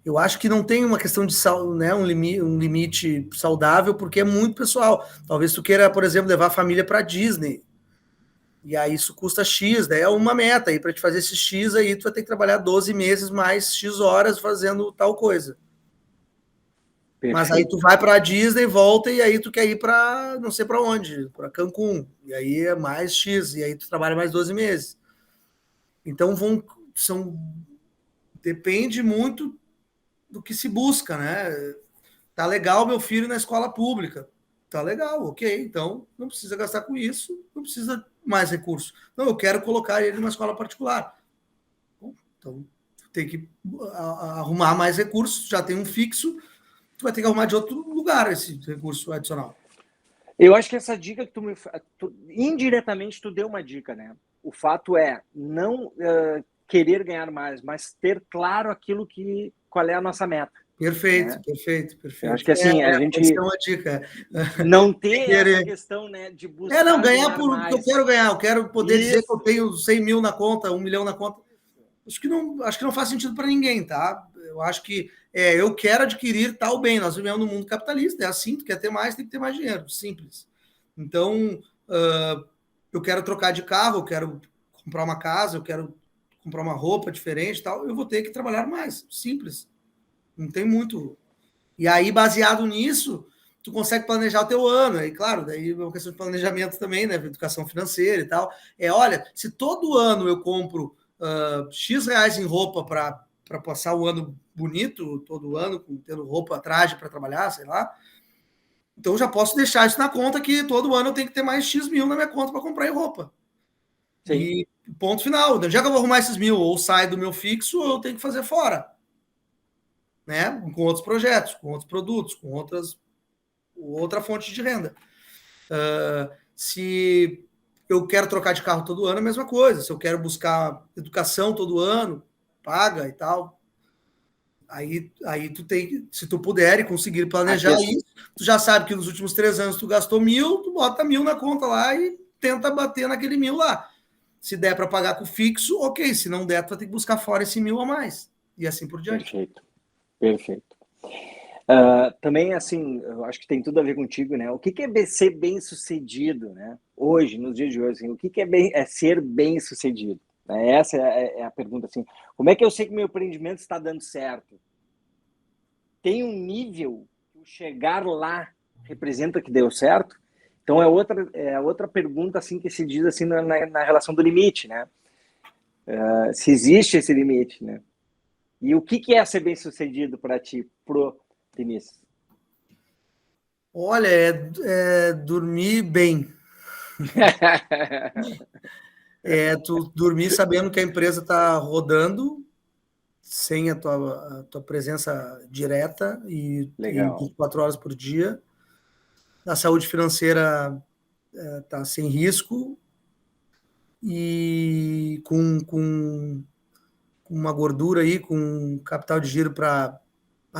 eu acho que não tem uma questão de né, um limite saudável, porque é muito pessoal. Talvez tu queira, por exemplo, levar a família para Disney. E aí isso custa X, daí é uma meta. E para te fazer esse X aí, tu vai ter que trabalhar 12 meses mais X horas fazendo tal coisa. Perfeito. Mas aí tu vai para a Disney, volta e aí tu quer ir para não sei para onde, para Cancún. E aí é mais X, e aí tu trabalha mais 12 meses. Então depende muito do que se busca, né? Tá legal meu filho na escola pública. Tá legal, ok. Então não precisa gastar com isso, não precisa mais recurso. Não, eu quero colocar ele numa escola particular. Então tem que arrumar mais recursos, já tem um fixo, tu vai ter que arrumar de outro lugar esse recurso adicional. Eu acho que essa dica que indiretamente tu deu uma dica, né? O fato é não querer ganhar mais, mas ter claro qual é a nossa meta. Perfeito, né? perfeito. Eu acho que assim, a gente essa é uma dica. não ter essa questão, né, de buscar não, ganhar porque eu mais. quero ganhar, eu quero poder dizer que eu Isso. tenho 100 mil na conta, 1 milhão na conta. Acho que não faz sentido para ninguém, tá? Eu acho que eu quero adquirir tal bem. Nós vivemos no mundo capitalista, é assim, tu quer ter mais, tem que ter mais dinheiro, simples. Então, eu quero trocar de carro, eu quero comprar uma casa, eu quero comprar uma roupa diferente, tal, eu vou ter que trabalhar mais, simples. Não tem muito. E aí, baseado nisso, tu consegue planejar o teu ano. E claro, daí é uma questão de planejamento também, né? Educação financeira e tal. Olha, se todo ano eu compro X reais em roupa para passar o ano bonito, todo ano, tendo roupa, traje para trabalhar, sei lá. Então eu já posso deixar isso na conta que todo ano eu tenho que ter mais X mil na minha conta para comprar roupa. Sim. E ponto final. Já que eu vou arrumar esses mil, ou sai do meu fixo, ou eu tenho que fazer fora. Né? Com outros projetos, com outros produtos, com outra fonte de renda. Se eu quero trocar de carro todo ano, é a mesma coisa. Se eu quero buscar educação todo ano, paga e tal. Aí tu tem, se tu puder e conseguir planejar isso, tu já sabe que nos últimos 3 anos tu gastou 1.000, tu bota 1.000 na conta lá e tenta bater naquele 1.000 lá. Se der para pagar com fixo, ok. Se não der, tu vai ter que buscar fora esse 1.000 a mais. E assim por diante. Perfeito. Também, assim, eu acho que tem tudo a ver contigo, né? O que é ser bem-sucedido, né? Hoje, nos dias de hoje, assim, o que é ser bem-sucedido? Essa é a pergunta, assim. Como é que eu sei que meu empreendimento está dando certo? Tem um nível que chegar lá representa que deu certo? Então, é outra pergunta, assim, que se diz, assim, na relação do limite, né? Se existe esse limite, né? E o que é ser bem-sucedido para ti, pro Vinícius? Olha, é dormir bem. Tu dormir sabendo que a empresa está rodando sem a tua presença direta e 24 horas por dia. A saúde financeira está sem risco e com uma gordura aí, com capital de giro para...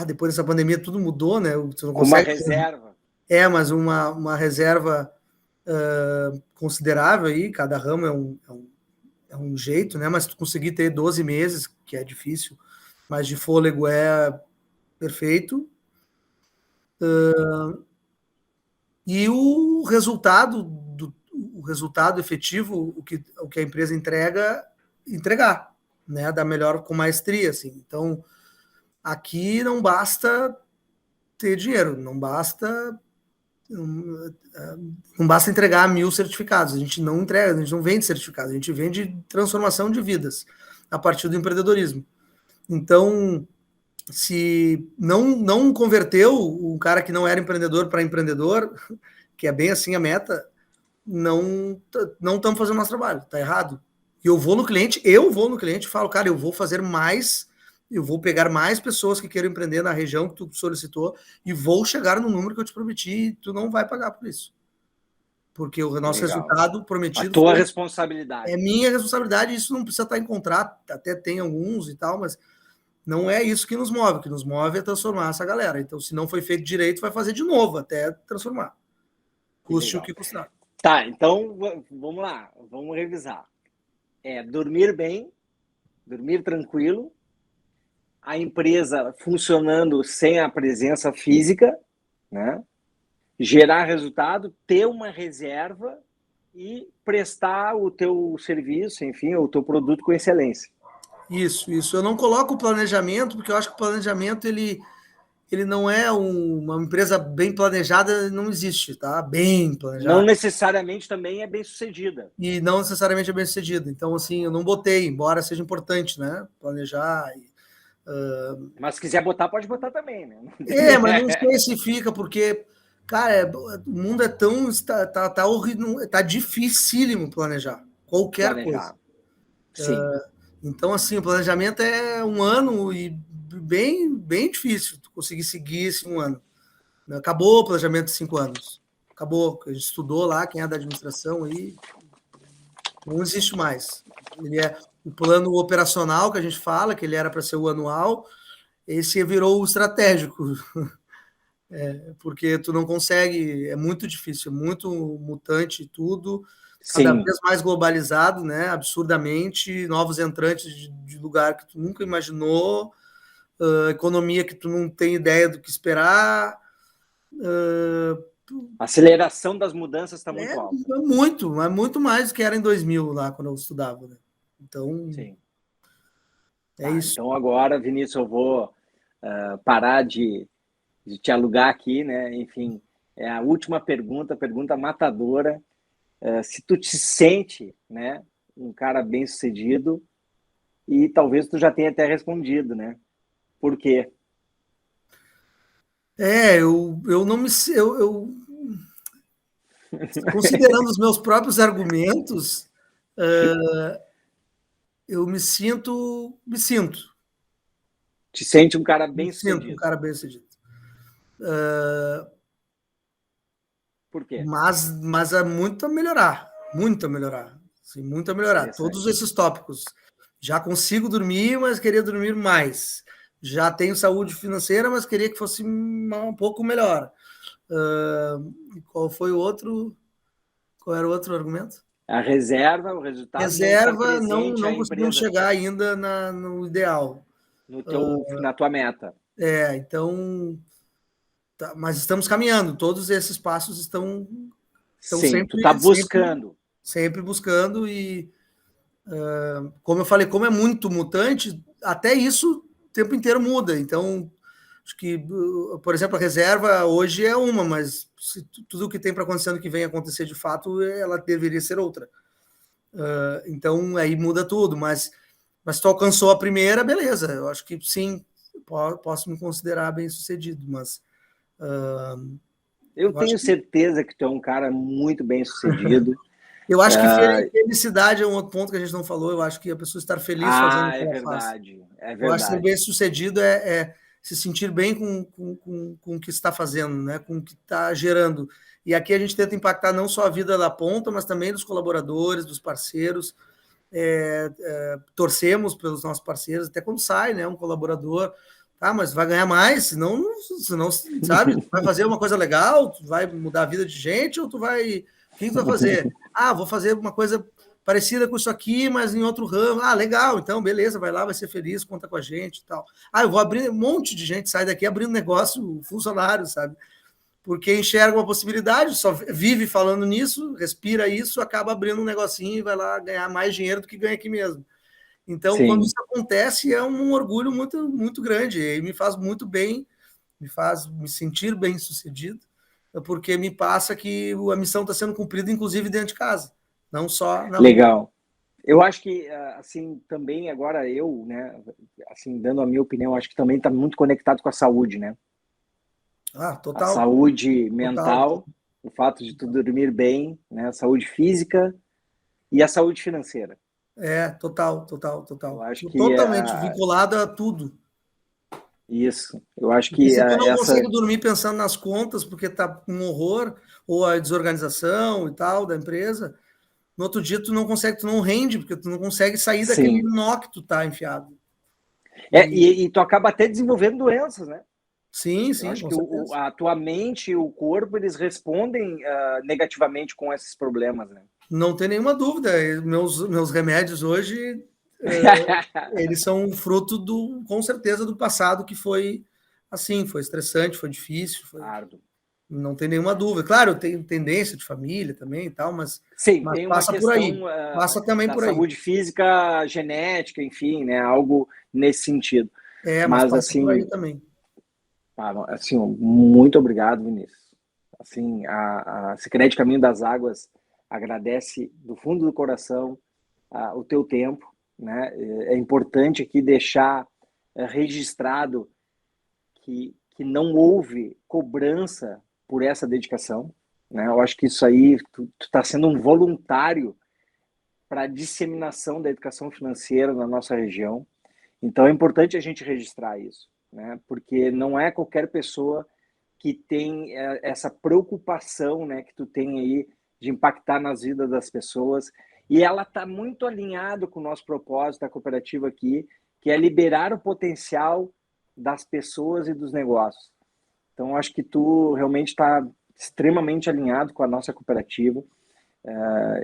depois dessa pandemia tudo mudou, né? Você não consegue... uma reserva. Mas uma reserva considerável aí, cada ramo é um jeito, né? Mas tu conseguir ter 12 meses, que é difícil, mas de fôlego é perfeito. E o resultado efetivo, o que a empresa entregar. né, da melhor, com maestria, assim. Então, aqui não basta ter dinheiro, não basta entregar 1.000 certificados. A gente não entrega, a gente não vende certificados, a gente vende transformação de vidas a partir do empreendedorismo. Então, se não converteu um cara que não era empreendedor para empreendedor, que é bem assim a meta, não estamos fazendo nosso trabalho, tá errado. E eu vou no cliente e falo, cara, eu vou fazer mais, eu vou pegar mais pessoas que queiram empreender na região que tu solicitou e vou chegar no número que eu te prometi e tu não vai pagar por isso. Porque o nosso resultado prometido... A tua responsabilidade. É minha responsabilidade, isso não precisa estar em contrato, até tem alguns e tal, mas não é isso que nos move. O que nos move é transformar essa galera. Então, se não foi feito direito, vai fazer de novo até transformar. Custe o que custar. Tá, então vamos lá, vamos revisar. Dormir bem, dormir tranquilo, a empresa funcionando sem a presença física, né? Gerar resultado, ter uma reserva e prestar o teu serviço, enfim, o teu produto com excelência. Isso. Eu não coloco o planejamento, porque eu acho que o planejamento, ele não é uma empresa bem planejada, não existe, tá? Bem planejada. Não necessariamente também é bem sucedida. E não necessariamente é bem sucedida. Então, assim, eu não botei, embora seja importante, né? Planejar. Mas se quiser botar, pode botar também, né? Mas não sei se fica, porque, cara, o mundo é tão... Tá horrível, tá dificílimo planejar qualquer coisa. Sim. Então, assim, o planejamento é 1 ano e bem, bem difícil tu conseguir seguir esse 1 ano. Acabou o planejamento de 5 anos. Acabou. A gente estudou lá, quem é da administração aí, não existe mais. Ele é o plano operacional que a gente fala, que ele era para ser o anual, esse virou o estratégico. Porque tu não consegue, é muito difícil, é muito mutante tudo, cada vez mais globalizado, né? Absurdamente, novos entrantes de lugar que tu nunca imaginou, economia que tu não tem ideia do que esperar. A aceleração das mudanças está muito alta. Muito mais do que era em 2000, lá, quando eu estudava. Né? Então, sim. Isso. Então, agora, Vinícius, eu vou parar de te alugar aqui, né? Enfim, é a última pergunta matadora. Se tu te sente, né, um cara bem-sucedido, e talvez tu já tenha até respondido, né? Por quê? Eu não me... considerando os meus próprios argumentos, eu me sinto. Te sente um cara bem-sucedido? Me sinto um cara bem-sucedido. Por quê? Mas é muito a melhorar. Muito a melhorar. Sim, muito a melhorar. Todos esses tópicos. Já consigo dormir, mas queria dormir mais. Já tenho saúde financeira, mas queria que fosse um pouco melhor. Qual foi o outro? Qual era o outro argumento? A reserva, o resultado. Reserva, não conseguimos chegar ainda no ideal. Na tua meta. Então... Tá, mas estamos caminhando. Todos esses passos estão Sim, sempre... tu está buscando. Sempre buscando e... como eu falei, como é muito mutante, até isso o tempo inteiro muda. Então, acho que, por exemplo, a reserva hoje é uma, mas se tudo o que tem para acontecer ano que vem acontecer de fato, ela deveria ser outra. Então, aí muda tudo. Mas tu alcançou a primeira, beleza. Eu acho que sim, posso me considerar bem-sucedido, mas... eu tenho certeza que tu é um cara muito bem-sucedido. Eu acho que felicidade é um outro ponto que a gente não falou. Eu acho que a pessoa estar feliz fazendo o que ela faz. É verdade. Eu acho que ser bem-sucedido é se sentir bem com o que está fazendo, né? Com o que está gerando. E aqui a gente tenta impactar não só a vida da ponta, mas também dos colaboradores, dos parceiros. Torcemos pelos nossos parceiros, até quando sai, né? Um colaborador, mas vai ganhar mais, senão sabe? Tu vai fazer uma coisa legal, tu vai mudar a vida de gente, ou tu vai... O que tu vai fazer? Vou fazer uma coisa parecida com isso aqui, mas em outro ramo. Legal, então, beleza, vai lá, vai ser feliz, conta com a gente e tal. Eu vou abrir, um monte de gente sai daqui abrindo negócio, funcionário, sabe? Porque enxerga uma possibilidade, só vive falando nisso, respira isso, acaba abrindo um negocinho e vai lá ganhar mais dinheiro do que ganha aqui mesmo. Então, quando isso acontece, é um orgulho muito, muito grande, e me faz muito bem, me faz me sentir bem-sucedido, porque me passa que a missão está sendo cumprida, inclusive dentro de casa, não só na rua. Legal. Eu acho que, assim, também agora eu, né, assim, dando a minha opinião, acho que também está muito conectado com a saúde, né? Total. A saúde mental, o fato de tu dormir bem, né, a saúde física e a saúde financeira. Total. Eu acho que totalmente vinculado a tudo. Isso. Eu acho que se tu não consegue dormir pensando nas contas, porque tá um horror, ou a desorganização e tal da empresa, no outro dia tu não rende, porque tu não consegue sair daquele nó que tu tá enfiado. E tu acaba até desenvolvendo doenças, né? Sim, Eu acho com que certeza. a tua mente e o corpo, eles respondem negativamente com esses problemas, né? Não tem nenhuma dúvida. Meus remédios hoje, eles são fruto com certeza, do passado que foi assim, foi estressante, foi difícil, Árduo. Não tem nenhuma dúvida. Claro, eu tenho tendência de família também e tal, mas tem uma passa questão por aí. Passa também da por aí. saúde física, genética, enfim, né? Algo nesse sentido. Mas passa assim, por aí também. Assim, muito obrigado, Vinícius. Assim, a Sicredi Caminho das Águas agradece do fundo do coração o teu tempo, né? É importante aqui deixar registrado que não houve cobrança por essa dedicação, né? Eu acho que isso aí, tu está sendo um voluntário para a disseminação da educação financeira na nossa região. Então é importante a gente registrar isso, né? Porque não é qualquer pessoa que tem essa preocupação, né, que tu tem aí de impactar nas vidas das pessoas. E ela está muito alinhada com o nosso propósito da cooperativa aqui, que é liberar o potencial das pessoas e dos negócios. Então, acho que tu realmente está extremamente alinhado com a nossa cooperativa.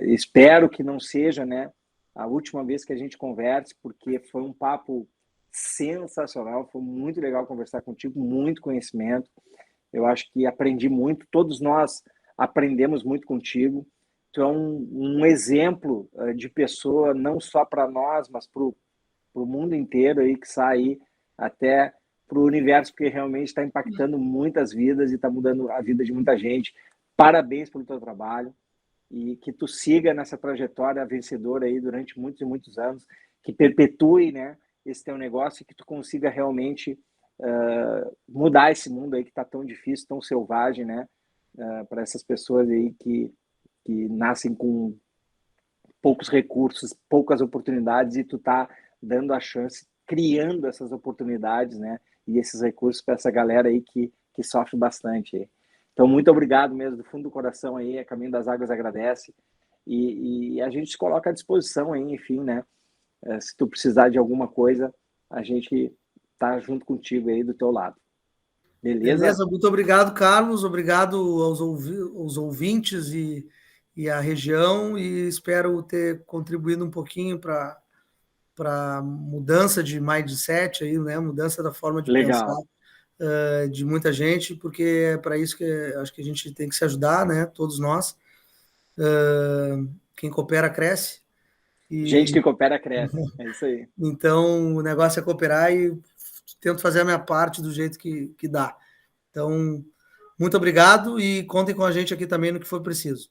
Espero que não seja, né, a última vez que a gente converse, porque foi um papo sensacional, foi muito legal conversar contigo, muito conhecimento. Eu acho que aprendi muito, todos nós aprendemos muito contigo. Tu é um exemplo de pessoa, não só para nós, mas para o mundo inteiro aí, que sai até para o universo, porque realmente está impactando muitas vidas e está mudando a vida de muita gente. Parabéns pelo teu trabalho e que tu siga nessa trajetória vencedora aí durante muitos e muitos anos, que perpetue, né, esse teu negócio e que tu consiga realmente mudar esse mundo aí que está tão difícil, tão selvagem, né, para essas pessoas aí que nascem com poucos recursos, poucas oportunidades e tu tá dando a chance, criando essas oportunidades, né, e esses recursos para essa galera aí que sofre bastante aí. Então, muito obrigado mesmo, do fundo do coração aí, a Caminho das Águas agradece e a gente se coloca à disposição aí, enfim, né, se tu precisar de alguma coisa, a gente tá junto contigo aí do teu lado. Beleza? Muito obrigado, Carlos. Obrigado aos ouvintes e à região, e espero ter contribuído um pouquinho para a mudança de mindset aí, né? Mudança da forma de pensar de muita gente, porque é para isso que acho que a gente tem que se ajudar, né? Todos nós. Quem coopera cresce. Gente que coopera cresce. É isso aí. Então, o negócio é cooperar e tento fazer a minha parte do jeito que dá. Então, muito obrigado e contem com a gente aqui também no que for preciso.